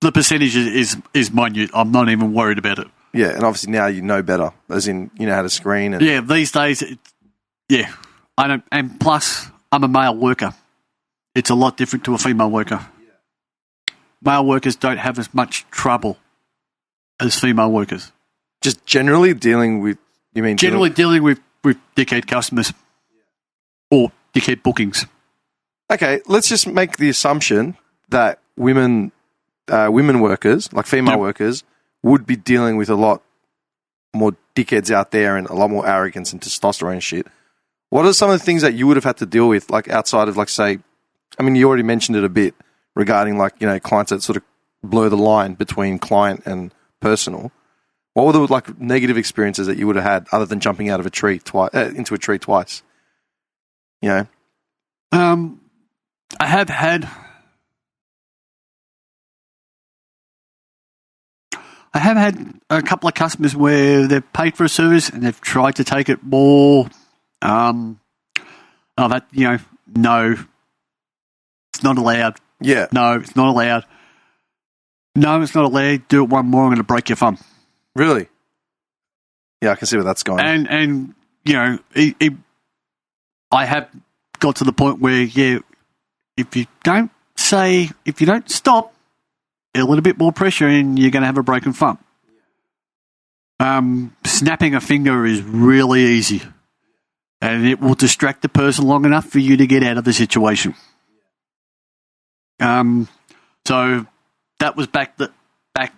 The percentage is minute. I'm not even worried about it. Yeah, and obviously now you know better, as in you know how to screen. And yeah, these days, I don't. And plus, I'm a male worker. It's a lot different to a female worker. Yeah. Male workers don't have as much trouble as female workers. Just generally dealing with, you mean? Generally dealing with dickhead customers or dickhead bookings. Okay, let's just make the assumption that women workers, like female workers, would be dealing with a lot more dickheads out there and a lot more arrogance and testosterone shit. What are some of the things that you would have had to deal with, like outside of, like, say, I mean, you already mentioned it a bit regarding, like, clients that sort of blur the line between client and personal. What were the, like, negative experiences that you would have had other than jumping out of a tree into a tree twice? I have had a couple of customers where they've paid for a service and they've tried to take it more. No, it's not allowed. Yeah. No, it's not allowed. No, it's not allowed. Do it one more, I'm going to break your thumb. Really? Yeah, I can see where that's going. And I have got to the point where, if you don't stop, a little bit more pressure and you're going to have a broken thumb. Snapping a finger is really easy, and it will distract the person long enough for you to get out of the situation. So that was back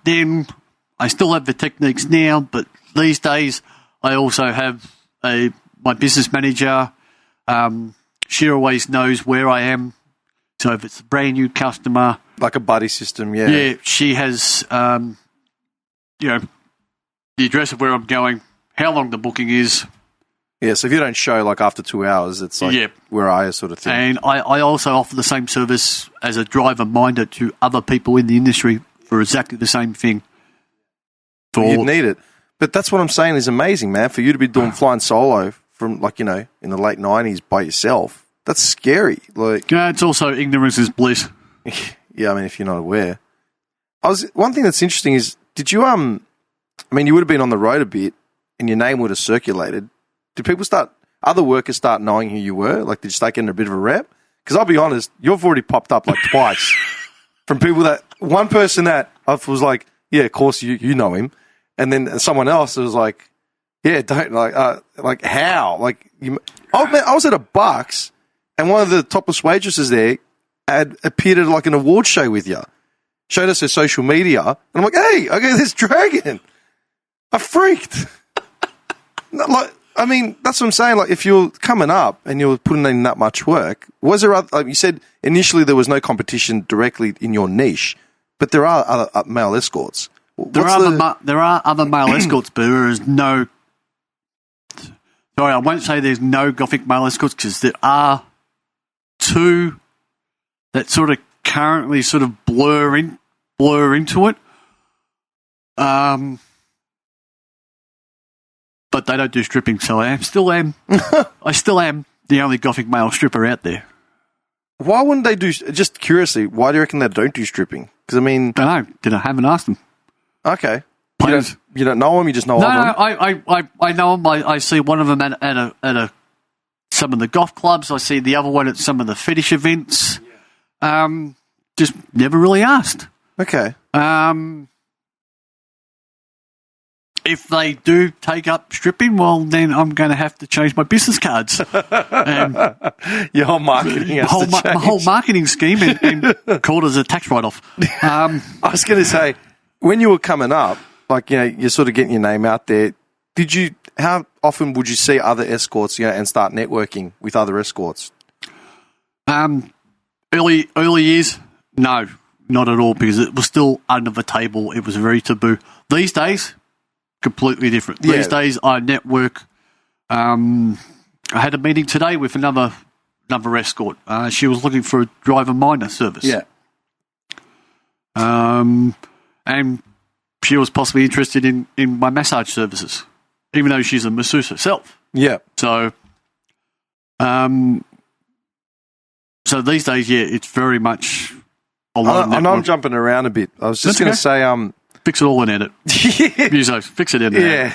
then. I still have the techniques now, but these days I also have my business manager. She always knows where I am. So if it's a brand new customer, like a buddy system, yeah. Yeah, she has, the address of where I'm going, how long the booking is. Yeah, so if you don't show, like, after 2 hours, it's like, where are you sort of thing. And I also offer the same service as a driver minder to other people in the industry for exactly the same thing. You'd need it. But that's what I'm saying is amazing, man, for you to be doing flying solo from, like, in the late 90s by yourself. That's scary. Like, yeah, it's also ignorance is bliss. Yeah, I mean, if you're not aware. One thing that's interesting is, did you, you would have been on the road a bit and your name would have circulated. Did other workers start knowing who you were? Like, did you start getting a bit of a rep? Because I'll be honest, you've already popped up like twice from people one person that I was like, yeah, of course you know him. And then someone else was like, yeah, don't, like how? Like, I was at a Bucks and one of the topless waitresses there had appeared at like an award show with you. Showed us her social media. And I'm like, hey, okay, there's Dragon. I freaked. That's what I'm saying. Like, if you're coming up and you're putting in that much work, was there, like you said, initially there was no competition directly in your niche, but there are other male escorts. There are other male escorts, but there is no... Sorry, I won't say there's no Gothic male escorts because there are two that sort of currently sort of blur into it. But they don't do stripping, so I still am the only Gothic male stripper out there. Why wouldn't they do, just curiously, why do you reckon they don't do stripping? Because, I mean... I don't know. I haven't asked them. Okay. You don't know them, you just know of them? No, I know them. I see one of them at some of the goth clubs. I see the other one at some of the fetish events. Just never really asked. Okay. if they do take up stripping, well, then I'm going to have to change my business cards. And Your whole marketing has to change. my whole marketing scheme and called as a tax write-off. I was going to say, when you were coming up, like, you're sort of getting your name out there, how often would you see other escorts, and start networking with other escorts? Early years, no, not at all, because it was still under the table. It was very taboo. These days, completely different. Yeah. These days, I network. I had a meeting today with another escort. She was looking for a driver minor service. Yeah. And she was possibly interested in my massage services, even though she's a masseuse herself. Yeah. So, so these days, yeah, it's very much a lot of I know I'm network. jumping around a bit. I was just That's going to okay. say, Fix it all and edit. Muso, fix it in there. yeah.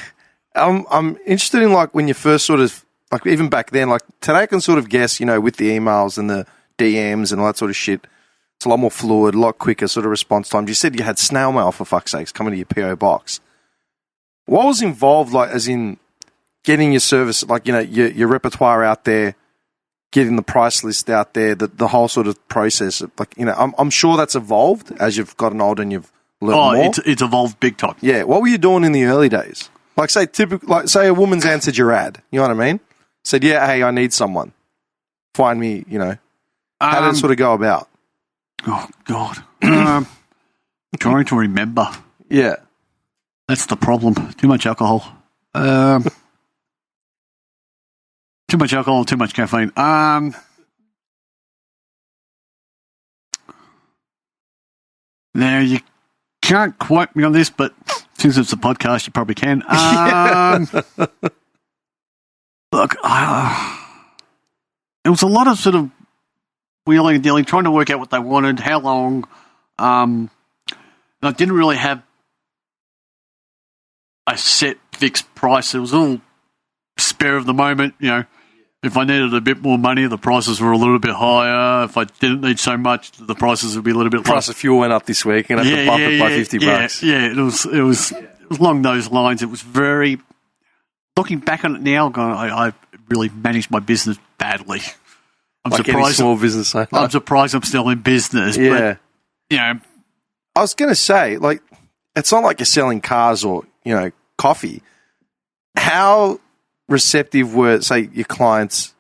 I'm interested in, like, when you first sort of, like, even back then, like, today I can sort of guess, with the emails and the DMs and all that sort of shit, it's a lot more fluid, a lot quicker sort of response times. You said you had snail mail, for fuck's sakes, coming to your PO box. What was involved, like, as in getting your service, like, your repertoire out there, getting the price list out there, the whole sort of process? Like, I'm sure that's evolved as you've gotten older and you've learned more. It's evolved big time. Yeah. What were you doing in the early days? Like, say a woman's answered your ad. You know what I mean? Said, yeah, hey, I need someone. Find me, How did it sort of go about? Oh, God. Trying to remember. Yeah. That's the problem. Too much alcohol. Too much alcohol, too much caffeine. Now, you can't quote me on this, but since it's a podcast, you probably can. Look, it was a lot of sort of wheeling and dealing, trying to work out what they wanted, how long. And I didn't really have a set fixed price. It was all spare of the moment. If I needed a bit more money, the prices were a little bit higher. If I didn't need so much, the prices would be a little bit lower. Price of fuel went up this week and I have to bump it by $50. Yeah, it was along those lines. It was very, looking back on it now, I really managed my business badly. I'm like surprised. Any small business owner. I'm surprised I'm still in business. Yeah. But, I was going to say, like, it's not like you're selling cars or, coffee. How receptive were, say, your clients,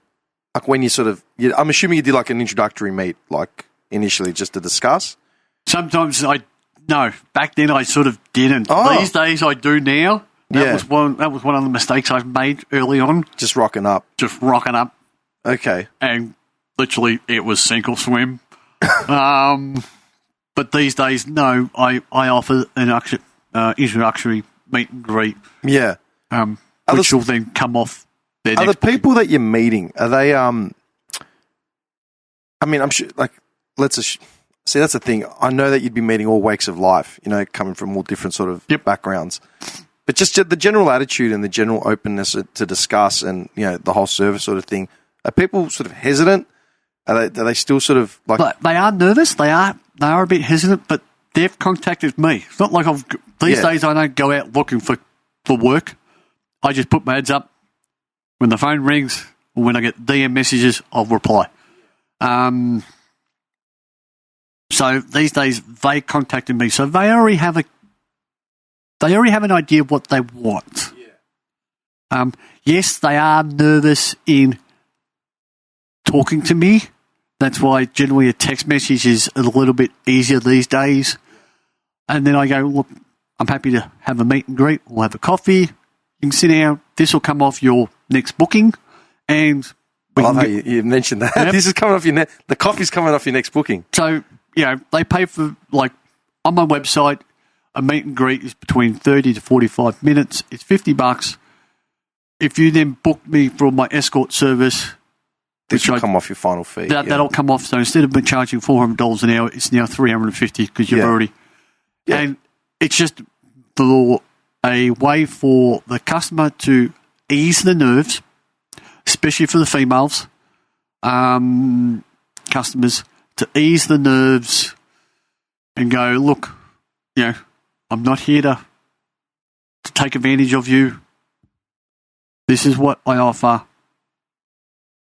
like, when you sort of, I'm assuming you did, like, an introductory meet, like, initially just to discuss? Sometimes no, back then I sort of didn't. Oh. These days I do now. That was one of the mistakes I've made early on. Just rocking up. Okay. And literally it was sink or swim. But these days, no, I offer an introductory meet and greet. Yeah. Which will then come off their Are next the people that you're meeting, are they, I mean, I'm sure, like, see, that's the thing. I know that you'd be meeting all wakes of life, coming from all different sort of backgrounds. But just the general attitude and the general openness to discuss and, the whole service sort of thing, are people sort of hesitant? Are they still sort of like... But they are nervous. They are a bit hesitant, but they've contacted me. It's not like these days I don't go out looking for work. I just put my ads up. When the phone rings or when I get DM messages, I'll reply. So these days they contacted me, so they already have an idea of what they want. Yeah. Yes, they are nervous in talking to me. That's why generally a text message is a little bit easier these days. And then I go, look, I'm happy to have a meet and greet. We'll have a coffee. You can sit down. This will come off your next booking. And I love how you mentioned that. Yep. This is coming off the coffee's coming off your next booking. So, they pay for, like, on my website, a meet and greet is between 30 to 45 minutes. It's $50. If you then book me for my escort service, this will come off your final fee. That'll come off. So instead of me charging $400 an hour, it's now $350 because you've already. Yeah. And it's just a way for the customer to ease the nerves, especially for the females customers, to ease the nerves and go, look, I'm not here to to take advantage of you. This is what I offer.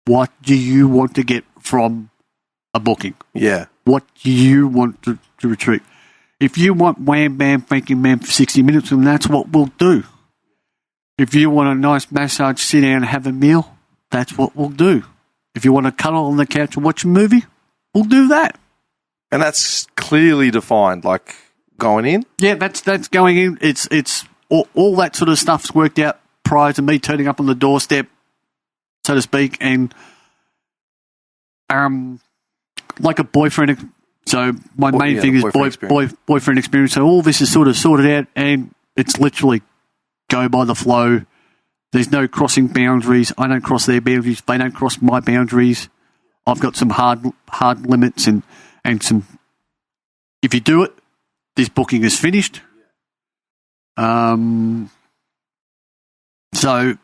What do you want to get from a booking? Yeah. What do you want to retrieve? If you want wham, bam, thinking man for 60 minutes, then that's what we'll do. If you want a nice massage, sit down and have a meal, that's what we'll do. If you want to cuddle on the couch and watch a movie, we'll do that. And that's clearly defined, like going in? Yeah, that's going in. It's all that sort of stuff's worked out prior to me turning up on the doorstep, so to speak, and like a boyfriend. So my main thing is boyfriend experience. So all this is sort of sorted out, and it's literally go by the flow. There's no crossing boundaries. I don't cross their boundaries. They don't cross my boundaries. I've got some hard limits and some. If you do it, this booking is finished. So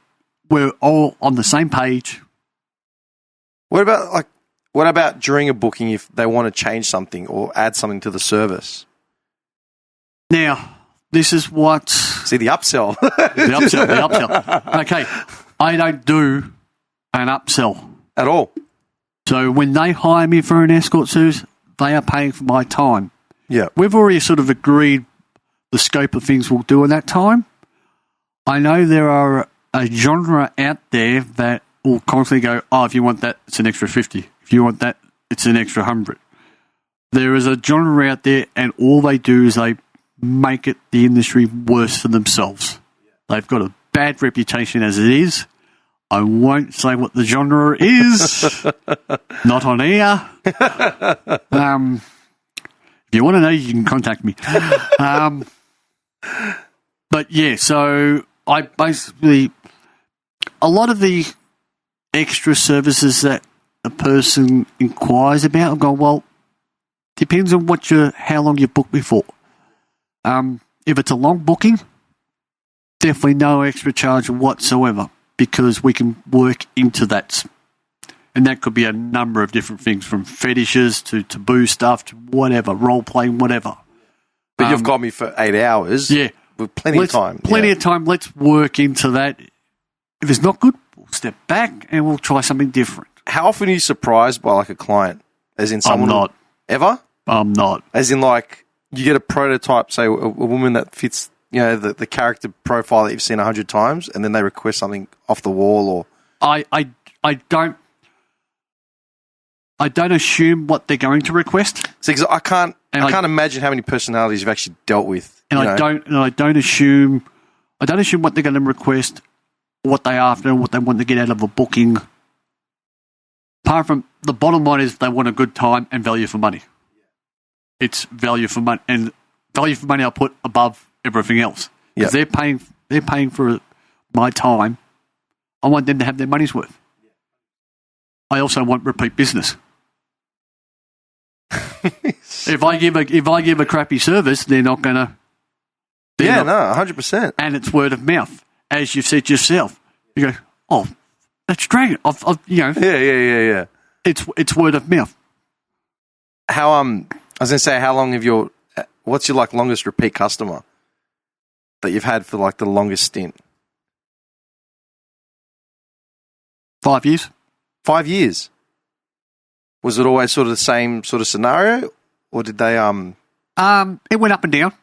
we're all on the same page. What about during a booking if they want to change something or add something to the service? Now, this is what... See, the upsell. the upsell. Okay, I don't do an upsell. At all? So when they hire me for an escort service, they are paying for my time. Yeah. We've already sort of agreed the scope of things we'll do in that time. I know there are a genre out there that will constantly go, oh, if you want that, it's an extra 50. If you want that, it's an extra 100. There is a genre out there, and all they do is they make it the industry worse for themselves. They've got a bad reputation as it is. I won't say what the genre is. Not on air. If you want to know, you can contact me. But yeah, so I basically, a lot of the extra services that a person inquires about, I'm going, well, depends on how long you've booked before. If it's a long booking, definitely no extra charge whatsoever, because we can work into that. And that could be a number of different things, from fetishes to taboo stuff to whatever, role-playing, whatever. But you've got me for 8 hours. Yeah. With plenty of time. Plenty of time. Let's work into that. If it's not good, we'll step back and we'll try something different. How often are you surprised by, like, a client? As in someone... I'm not. Ever? I'm not. As in, like, you get a prototype, say, a woman that fits, you know, the character profile that you've seen 100 times, and then they request something off the wall, or... I don't assume what they're going to request. See, because I can't imagine how many personalities you've actually dealt with. And I don't assume what they're going to request, what they're after, what they want to get out of a booking. Apart from the bottom line is they want a good time and value for money. It's value for money, and value for money I'll put above everything else. Because they're paying for my time. I want them to have their money's worth. I also want repeat business. If I give a crappy service, they're not going to. 100%. And it's word of mouth, as you've said yourself. You go, oh, that's great. Yeah. It's word of mouth. How I was going to say, how long have what's your like longest repeat customer that you've had for like the longest stint? 5 years. 5 years. Was it always sort of the same sort of scenario, or did they It went up and down.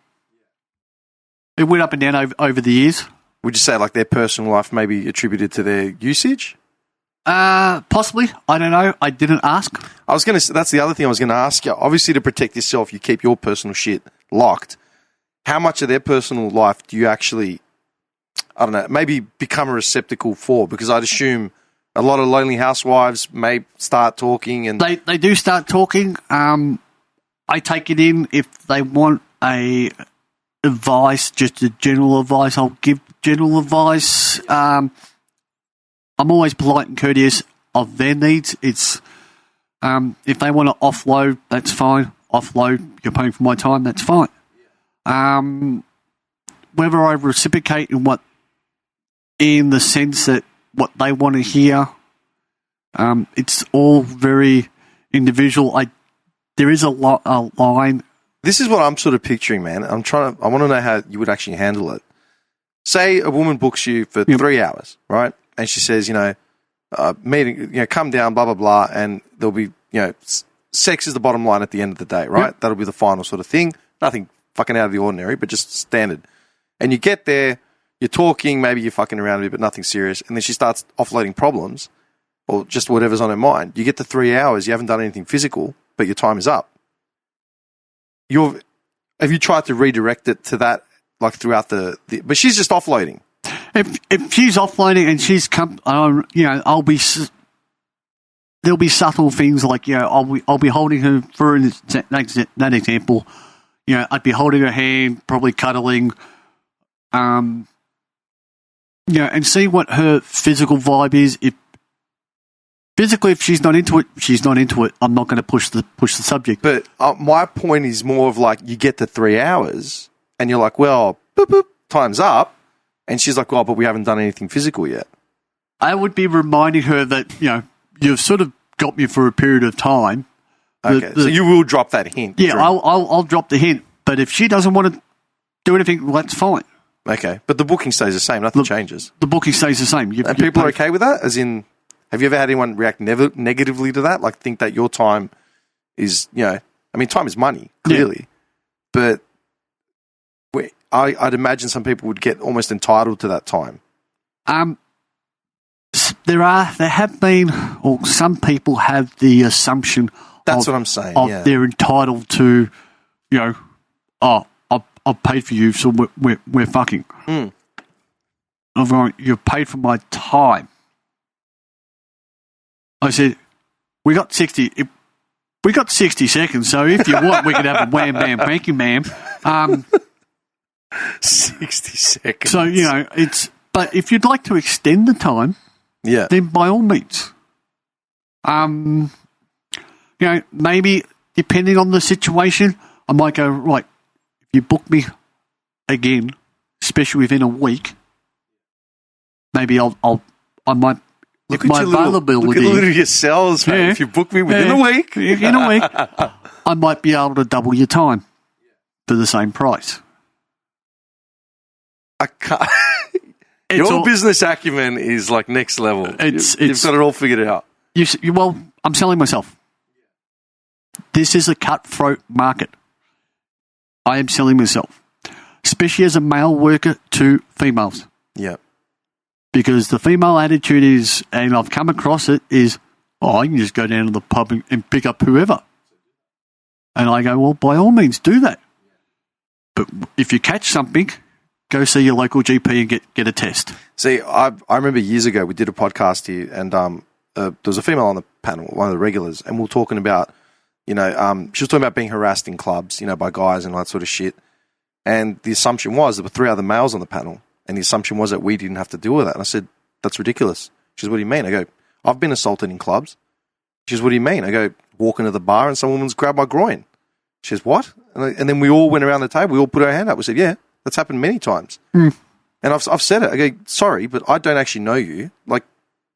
It went up and down over the years. Would you say like their personal life maybe attributed to their usage? Possibly. I don't know. I didn't ask. That's the other thing I was going to ask you. Obviously, to protect yourself, you keep your personal shit locked. How much of their personal life do you actually, I don't know, maybe become a receptacle for? Because I'd assume a lot of lonely housewives may start talking, and they do start talking. I take it in if they want advice, just a general advice. I'll give general advice. I'm always polite and courteous of their needs. It's if they want to offload, that's fine. Offload, you're paying for my time, that's fine. Whether I reciprocate in the sense that what they want to hear, it's all very individual. There is a line. This is what I'm sort of picturing, man. I want to know how you would actually handle it. say a woman books you for 3 hours, right? And she says, meeting, come down, blah, blah, blah, and there'll be, sex is the bottom line at the end of the day, right? Yep. That'll be the final sort of thing. Nothing fucking out of the ordinary, but just standard. And you get there, you're talking, maybe you're fucking around a bit, but nothing serious. And then she starts offloading problems or just whatever's on her mind. You get to 3 hours, you haven't done anything physical, but your time is up. Have you tried to redirect it to that, like throughout but she's just offloading. If she's offloading and she's come, there'll be subtle things like, I'll be holding her, for that example, I'd be holding her hand, probably cuddling, and see what her physical vibe is. If she's not into it, she's not into it. I'm not going to push the subject. But my point is more of like, you get to 3 hours and you're like, well, boop, boop, time's up. And she's like, well, but we haven't done anything physical yet. I would be reminding her that, you've sort of got me for a period of time. Okay, so you will drop that hint. Yeah, I'll drop the hint. But if she doesn't want to do anything, well, that's fine. Okay, but the booking stays the same. Nothing changes. The booking stays the same. And people are okay with that? As in, have you ever had anyone react negatively to that? Like think that your time is, time is money, clearly. Yeah. But I'd imagine some people would get almost entitled to that time. There have been, or some people have the assumption. That's what I'm saying. They're entitled to, I've paid for you, so we're fucking. Mm. I'm going, you've paid for my time. I said, we got 60 seconds, so if you want, we could have a wham, bam, thank you, ma'am. 60 seconds. So, but if you'd like to extend the time, then by all means. Maybe depending on the situation, I might go, right, if you book me again, especially within a week, maybe I might. Look my at availability. Look at little yourselves, mate. If you book me within a week. I might be able to double your time for the same price. I can't. Your business acumen is like next level. You've got it all figured out. Well, I'm selling myself. This is a cutthroat market. I am selling myself, especially as a male worker to females. Yeah. Because the female attitude is, and I've come across it, is, I can just go down to the pub and pick up whoever. And I go, well, by all means, do that. But if you catch something, go see your local GP and get a test. See, I remember years ago we did a podcast here, and there was a female on the panel, one of the regulars, and we were talking about, she was talking about being harassed in clubs, by guys and all that sort of shit. And the assumption was there were 3 other males on the panel, and the assumption was that we didn't have to deal with that. And I said, that's ridiculous. She says, what do you mean? I go, I've been assaulted in clubs. She says, what do you mean? I go, walk into the bar and some woman's grabbed my groin. She says, what? And then we all went around the table. We all put our hand up. We said, yeah, that's happened many times. And I've said it. I go, sorry, but I don't actually know you. Like,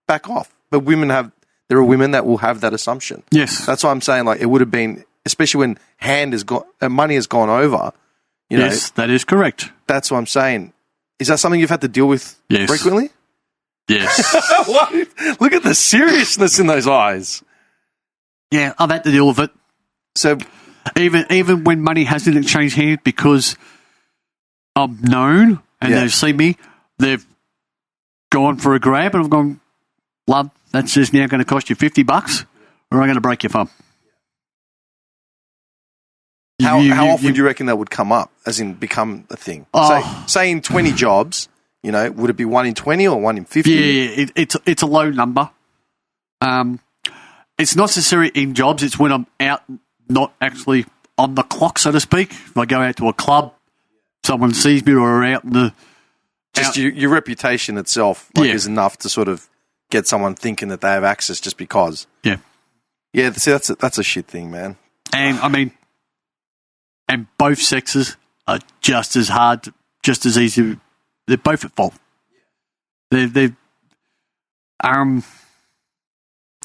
back off. But there are women that will have that assumption. Yes. That's why I'm saying, like, it would have been, especially when money has gone over. Yes, that is correct. That's what I'm saying. Is that something you've had to deal with frequently? Yes. Look at the seriousness in those eyes. Yeah, I've had to deal with it. So even when money hasn't exchanged hands because I'm known and they've seen me, they've gone for a grab and I've gone, love, that's just now going to cost you $50 or I'm going to break your thumb. How often do you reckon that would come up, as in become a thing? Say in 20 jobs, would it be 1 in 20 or 1 in 50? Yeah, it's a low number. It's not necessarily in jobs. It's when I'm out, not actually on the clock, so to speak. If I go out to a club, someone sees me or out in the... Just your reputation itself is enough to sort of get someone thinking that they have access just because. Yeah. Yeah, see, that's a shit thing, man. And, and both sexes are just as hard, just as easy. They're both at fault. They're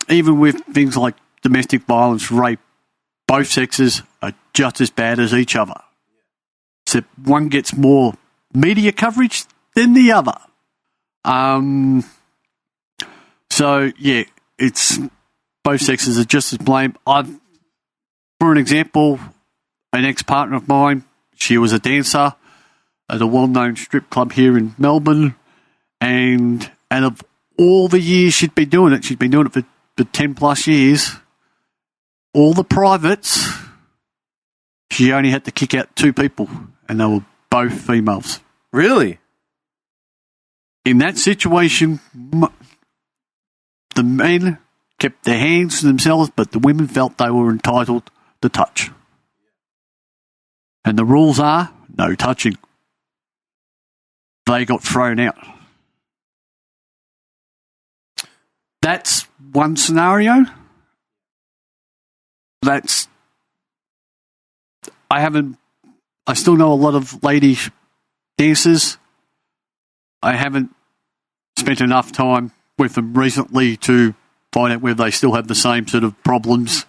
even with things like domestic violence, rape, both sexes are just as bad as each other. Except one gets more media coverage, than the other. So, yeah, it's both sexes are just as blamed. For an example, an ex-partner of mine, she was a dancer at a well-known strip club here in Melbourne, and out of all the years she'd been doing it for 10 plus years, all the privates, she only had to kick out 2 people, and they were both females. Really? In that situation, the men kept their hands to themselves, but the women felt they were entitled to touch. And the rules are no touching. They got thrown out. That's one scenario. I still know a lot of lady dancers. I haven't spent enough time with them recently to find out whether they still have the same sort of problems.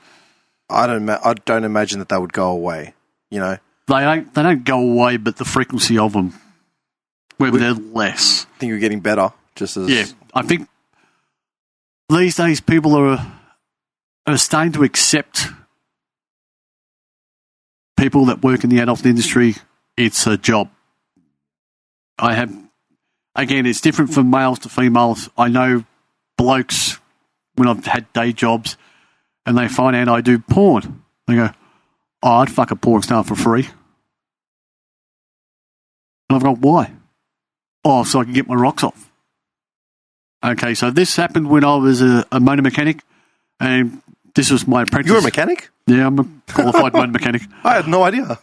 I don't imagine that would go away, you know. They don't go away, but the frequency of them, whether they're less. I think you're getting better, just as... Yeah, I think these days people are starting to accept people that work in the adult industry. It's a job. Again, it's different from males to females. I know blokes, when I've had day jobs, and they find out I do porn, they go, "Oh, I'd fuck a porn star for free." And I've gone, "Why?" "Oh, so I can get my rocks off." Okay, so this happened when I was a motor mechanic, and this was my apprentice. You're a mechanic? Yeah, I'm a qualified motor mechanic. I had no idea.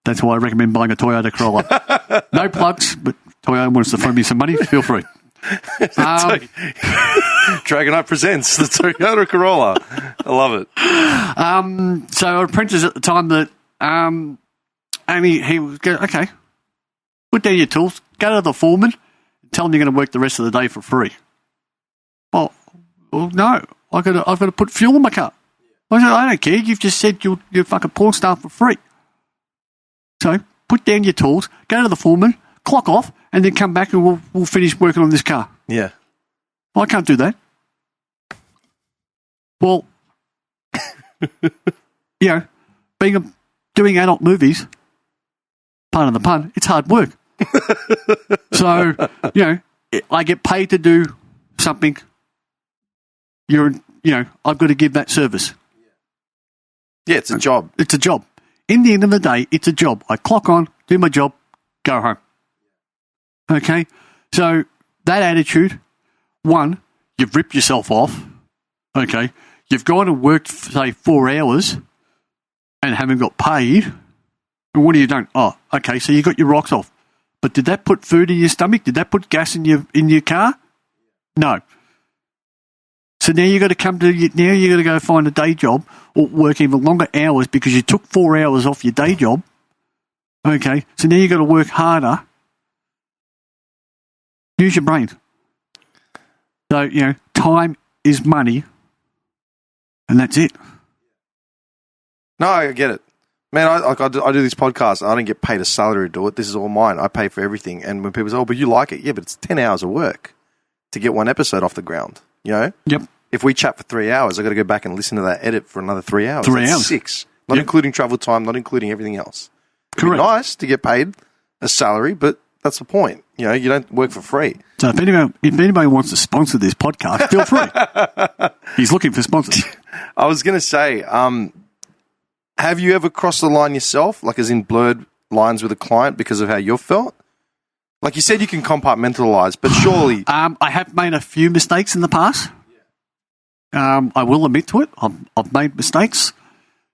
That's why I recommend buying a Toyota Corolla. No plugs, but Toyota wants to throw me some money. Feel free. Dragonite presents the Toyota Corolla. I love it. So our apprentice at the time that, and he would go, "Okay, put down your tools, go to the foreman, tell him you're going to work the rest of the day for free." Well no, I've got to put fuel in my car. I said, "I don't care. You've just said you're fucking porn star for free. So put down your tools, go to the foreman, clock off, and then come back and we'll finish working on this car." Yeah. Well, I can't do that. Well, doing adult movies, pardon the pun, it's hard work. So, I get paid to do something. I've got to give that service. Yeah, it's a job. It's a job. In the end of the day, it's a job. I clock on, do my job, go home. Okay? So, that attitude, one, you've ripped yourself off. Okay? You've gone and worked, say, 4 hours and haven't got paid. And what have you done? Oh, okay, so you got your rocks off. But did that put food in your stomach? Did that put gas in your car? No. So now you've got to go find a day job or work even longer hours because you took 4 hours off your day job. Okay, so now you've got to work harder. Use your brain. So, time is money, and that's it. No, I get it. Man, I do this podcast. I don't get paid a salary to do it. This is all mine. I pay for everything. And when people say, "Oh, but you like it," yeah, but it's 10 hours of work to get one episode off the ground. Yep. If we chat for 3 hours, I've got to go back and listen to that edit for another 3 hours. 3 hours. 6. Not including travel time, not including everything else. It'd Correct. be nice to get paid a salary, but that's the point. You don't work for free. So if anybody wants to sponsor this podcast, feel free. He's looking for sponsors. I was going to say, have you ever crossed the line yourself, like as in blurred lines with a client because of how you felt? Like you said, you can compartmentalize, but surely... I have made a few mistakes in the past. I will admit to it. I've made mistakes,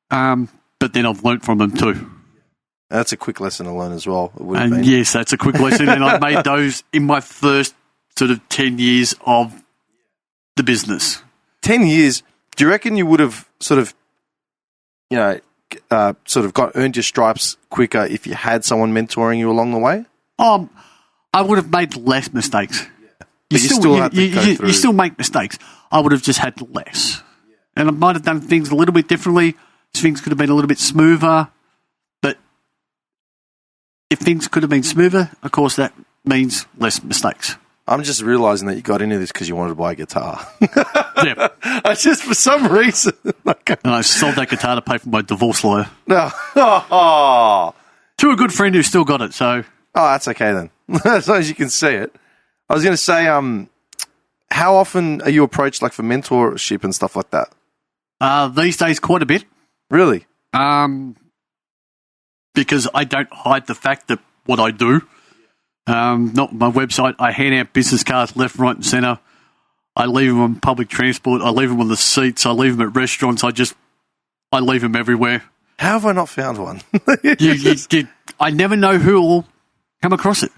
but then I've learnt from them too. That's a quick lesson to learn as well. And yes, that's a quick lesson, and I've made those in my first sort of 10 years of the business. 10 years, do you reckon you would have sort of earned your stripes quicker if you had someone mentoring you along the way? I would have made less mistakes. But You still make mistakes. I would have just had less. And I might have done things a little bit differently. Things could have been a little bit smoother. But if things could have been smoother, of course, that means less mistakes. I'm just realising that you got into this because you wanted to buy a guitar. Yeah. I just, for some reason... And I sold that guitar to pay for my divorce lawyer. No. Oh, To a good friend who still got it, so... that's okay then. As long as you can see it. I was going to say, how often are you approached like for mentorship and stuff like that? These days, quite a bit. Really? Because I don't hide the fact that what I do... not my website. I hand out business cards left, right, and centre. I leave them on public transport. I leave them on the seats. I leave them at restaurants. I leave them everywhere. How have I not found one? I never know who will come across it.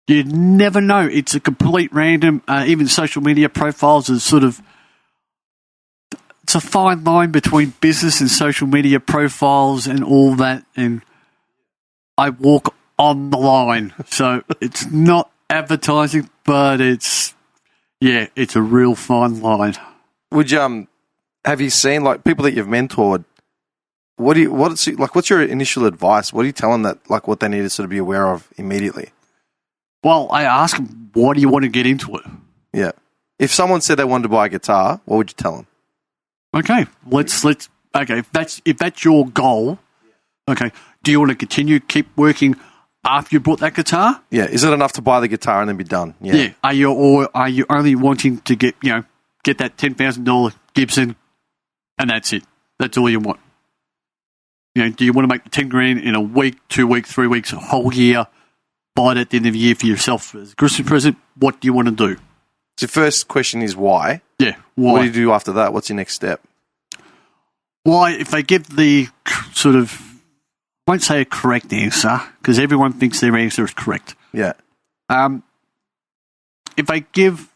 You never know. It's a complete random. Even social media profiles is sort of. It's a fine line between business and social media profiles and all that. And I walk on the line. So it's not advertising, but it's a real fine line. Would you have you seen like people that you've mentored? What's your initial advice? What do you tell them that like what they need to sort of be aware of immediately? Well, I ask them, why do you want to get into it? Yeah. If someone said they wanted to buy a guitar, what would you tell them? Okay, okay, if that's your goal, okay, do you want to keep working after you bought that guitar? Yeah. Is it enough to buy the guitar and then be done? Yeah. Are you only wanting to get that $10,000 Gibson and that's it? That's all you want. Do you want to make the 10 grand in a week, 2 weeks, 3 weeks, a whole year? Buy it at the end of the year for yourself as a Christmas present. What do you want to do? So the first question is why? Yeah, why? What do you do after that? What's your next step? Why, if they give the sort of, I won't say a correct answer, because everyone thinks their answer is correct. Yeah. If they give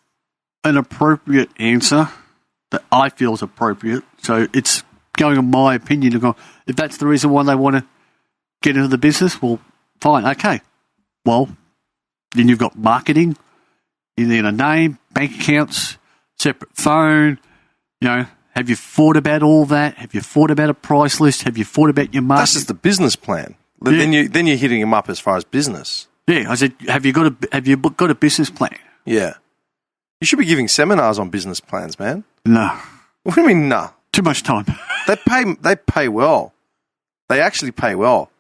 an appropriate answer that I feel is appropriate, so it's going on my opinion, to go, if that's the reason why they want to get into the business, well, fine, okay. Well, then you've got marketing, you need a name, bank accounts, separate phone, have you thought about all that? Have you thought about a price list? Have you thought about your marketing? That's just the business plan. Yeah. Then you're hitting them up as far as business. Yeah, I said, have you got a business plan? Yeah. You should be giving seminars on business plans, man. No. What do you mean, no? Too much time. They pay well. They actually pay well.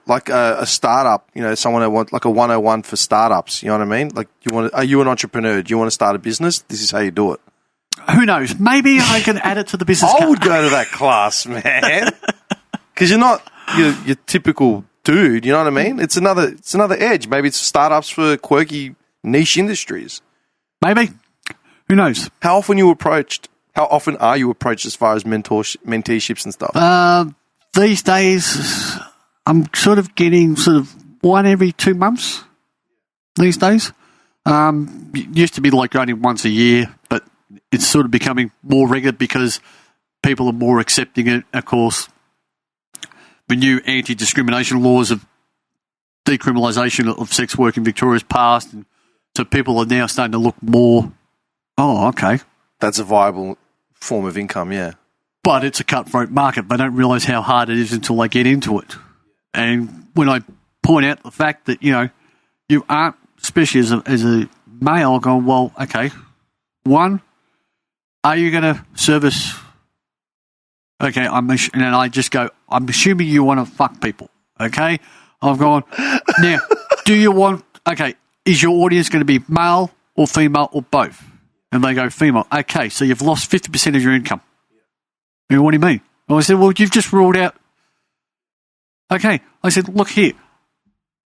Like a startup, someone that wants like a 101 for startups, you know what I mean? Like are you an entrepreneur? Do you want to start a business? This is how you do it. Who knows? Maybe I can add it to the business I would go to that class, man. Because you're not your typical dude, you know what I mean? It's another edge. Maybe it's startups for quirky niche industries. Maybe. Who knows? How often are you approached as far as mentorships and stuff? These days, I'm sort of getting one every 2 months these days. It used to be like only once a year, but it's sort of becoming more regular because people are more accepting it. Of course, the new anti-discrimination laws of decriminalisation of sex work in Victoria has passed, and so people are now starting to look more, okay. That's a viable form of income, yeah. But it's a cutthroat market. They don't realise how hard it is until they get into it. And when I point out the fact that, you aren't, especially as a male, going, well, okay, one, are you going to service? Okay, and I just go, I'm assuming you want to fuck people, okay? I've gone, now, do you want, okay, is your audience going to be male or female or both? And they go, female. Okay, so you've lost 50% of your income. And what do you mean? Well, I said, well, you've just ruled out. Okay, I said, look here,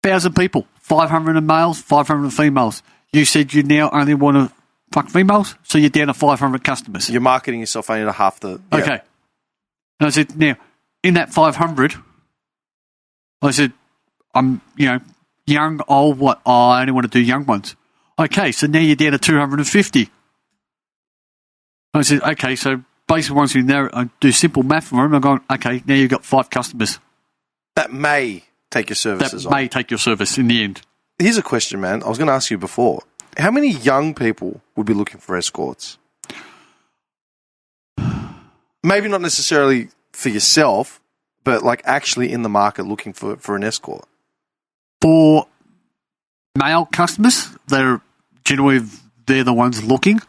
1,000 people, 500 are males, 500 are females. You said you now only want to fuck females, so you're down to 500 customers. You're marketing yourself only to half the... Yeah. Okay. And I said, now, in that 500, I said, I'm, young, old, what? Oh, I only want to do young ones. Okay, so now you're down to 250. I said, okay, so basically once you know, I do simple math for them, I'm going, okay, now you've got 5 customers. That may take your services on. That may take your service in the end. Here's a question, man. I was going to ask you before. How many young people would be looking for escorts? Maybe not necessarily for yourself, but like actually in the market looking for an escort. For male customers. They're the ones looking.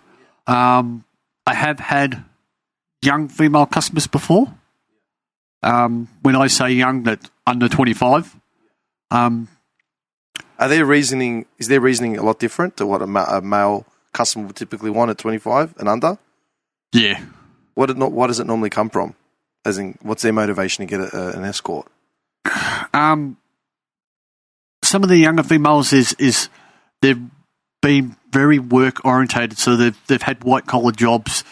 I have had young female customers before. When I say young, that under 25. Is their reasoning a lot different to what a male customer would typically want at 25 and under? Yeah. What does it normally come from? As in, what's their motivation to get an escort? Some of the younger females is they've been very work orientated, so they've had white collar jobs.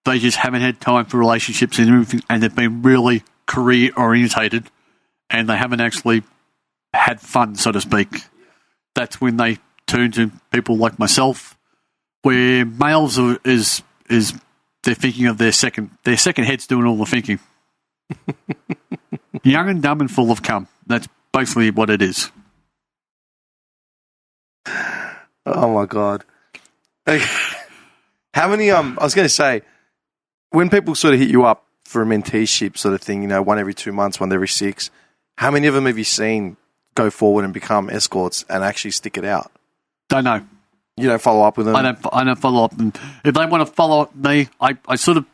They just haven't had time for relationships and everything, and they've been really career orientated, and they haven't actually had fun, so to speak. That's when they turn to people like myself, where males is they're thinking of their second head's doing all the thinking. Young and dumb and full of cum. That's basically what it is. Oh my god! How many? I was going to say, when people sort of hit you up for a menteeship sort of thing, one every 2 months, one every 6. How many of them have you seen go forward and become escorts and actually stick it out? Don't know. You don't follow up with them? I don't follow up. And if they want to follow up me, I sort of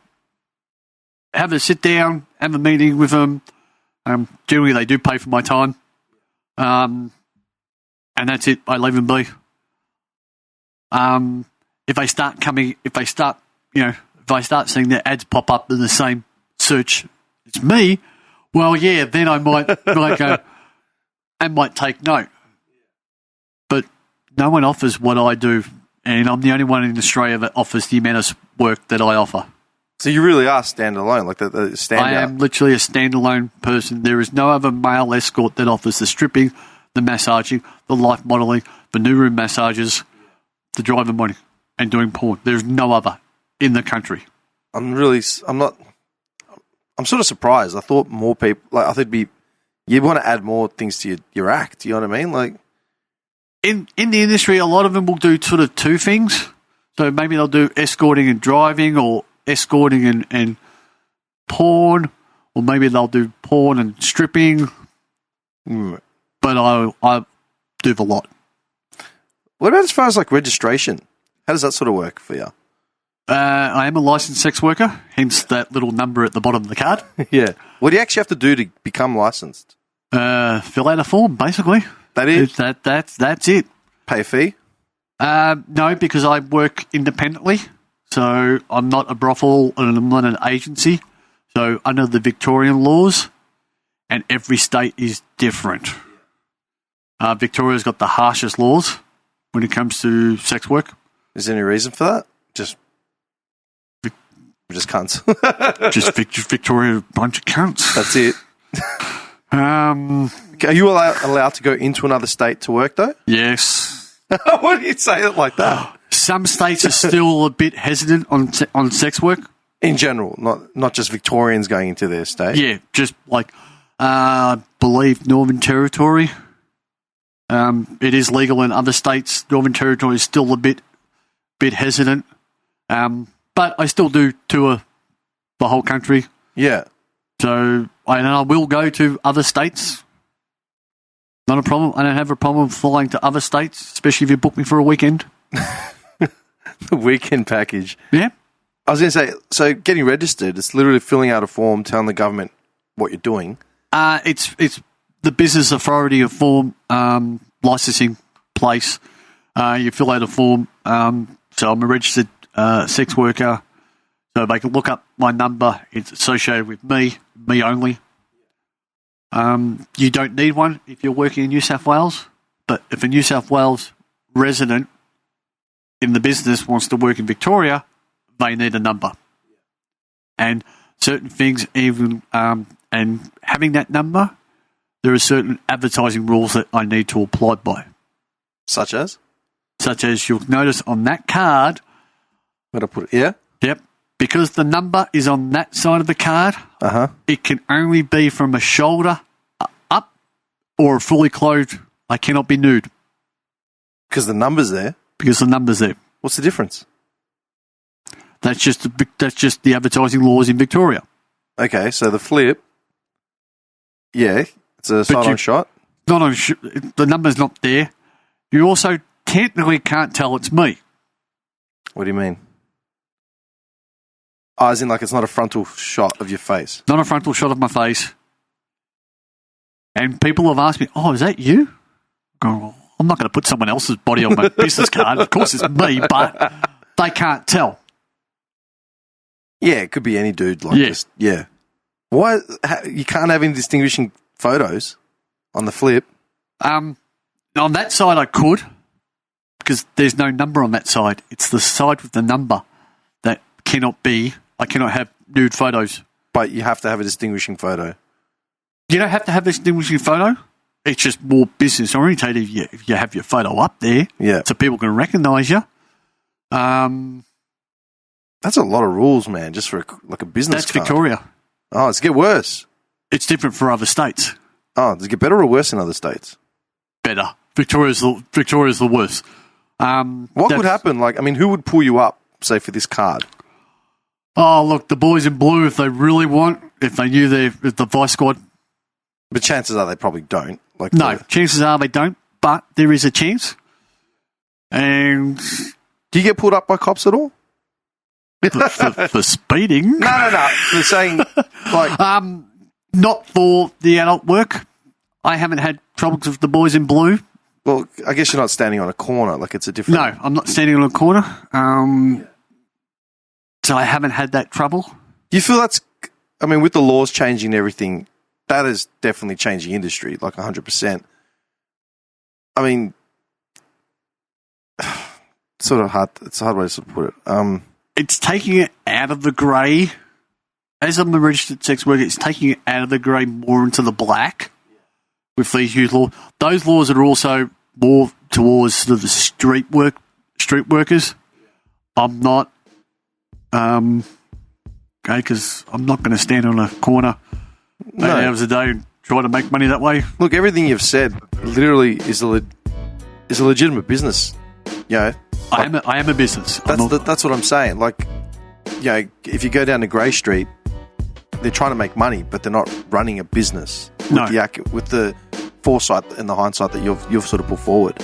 have a sit down, have a meeting with them. Generally, they do pay for my time. And that's it. I leave them be. If I start seeing their ads pop up in the same search as me, well, yeah, then I might go and might take note. But no one offers what I do, and I'm the only one in Australia that offers the amount of work that I offer. So you really are standalone, like the standout. I am literally a standalone person. There is no other male escort that offers the stripping, the massaging, the life modelling, the nuru massages, the driver money, and doing porn. There's no other in the country. I'm sort of surprised. I thought more people, you'd want to add more things to your act. You know what I mean? Like in the industry, a lot of them will do sort of two things. So maybe they'll do escorting and driving, or escorting and porn, or maybe they'll do porn and stripping. But I do the lot. What about as far as like registration? How does that sort of work for you? I am a licensed sex worker, hence that little number at the bottom of the card. Yeah. What do you actually have to do to become licensed? Fill out a form, basically. That is? That's it. Pay a fee? No, because I work independently. So I'm not a brothel and I'm not an agency. So under the Victorian laws, and every state is different. Victoria's got the harshest laws when it comes to sex work. Is there any reason for that? Just cunts. just Victoria, a bunch of cunts. That's it. Are you allowed to go into another state to work, though? Yes. Why do you say it like that? Some states are still a bit hesitant on sex work. In general, not just Victorians going into their state. Yeah, just like I believe Northern Territory. It is legal in other states. Northern Territory is still a bit hesitant. But I still do tour the whole country. Yeah. So I will go to other states. Not a problem. I don't have a problem flying to other states, especially if you book me for a weekend. The weekend package. Yeah. I was going to say, so getting registered, it's literally filling out a form telling the government what you're doing. It's the business authority of form licensing place. You fill out a form. So I'm a registered sex worker. So they can look up my number. It's associated with me only. You don't need one if you're working in New South Wales. But if a New South Wales resident in the business wants to work in Victoria, they need a number. And certain things, even and having that number, there are certain advertising rules that I need to apply by. Such as? Such as you'll notice on that card. Where to put it? Yeah? Yep. Because the number is on that side of the card, it can only be from a shoulder up or fully clothed. I cannot be nude. Because the number's there? Because the number's there. What's the difference? That's just the advertising laws in Victoria. Okay, so the flip, yeah, it's a side-on shot. The number's not there. you also technically can't tell it's me. What do you mean? Oh, as in like it's not a frontal shot of your face. Not a frontal shot of my face. And people have asked me, "Oh, is that you?" I go, I'm not going to put someone else's body on my business card. Of course it's me, but they can't tell. Yeah, it could be any dude like this. Yeah. Why you can't have any distinguishing photos on the flip? On that side I could, because there's no number on that side. It's the side with the number that I cannot have nude photos. But you have to have a distinguishing photo. You don't have to have a distinguishing photo. It's just more business orientated if you have your photo up there, so people can recognise you. That's a lot of rules, man, just for a business That's card. Victoria. Oh, does it get worse? It's different for other states. Oh, does it get better or worse in other states? Better. Victoria's the worst. What would happen? Like, I mean, who would pull you up, say, for this card? Oh, look, the boys in blue, if they really want, if they knew the Vice Squad. But chances are they probably don't. Chances are they don't, but there is a chance. And do you get pulled up by cops at all? for speeding? No. For saying, like... not for the adult work. I haven't had troubles with the boys in blue. Well, I guess you're not standing on a corner. Like, it's a different... No, I'm not standing on a corner. So I haven't had that trouble. Do you feel that's... I mean, with the laws changing and everything, that is definitely changing industry, like 100%. I mean... It's a hard way to sort of put it. It's taking it out of the grey. As I'm a registered sex worker, it's taking it out of the grey more into the black with these youth laws. Those laws are also more towards sort of the street workers. I'm not, because I'm not going to stand on a corner 8 hours a day and try to make money that way. Look, everything you've said literally is a legitimate business. You know, I am a business. That's what I'm saying. Like, you know, if you go down to Grey Street, they're trying to make money, but they're not running a business with the foresight and the hindsight that you've sort of put forward.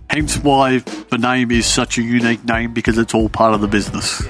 Hence why the name is such a unique name, because it's all part of the business.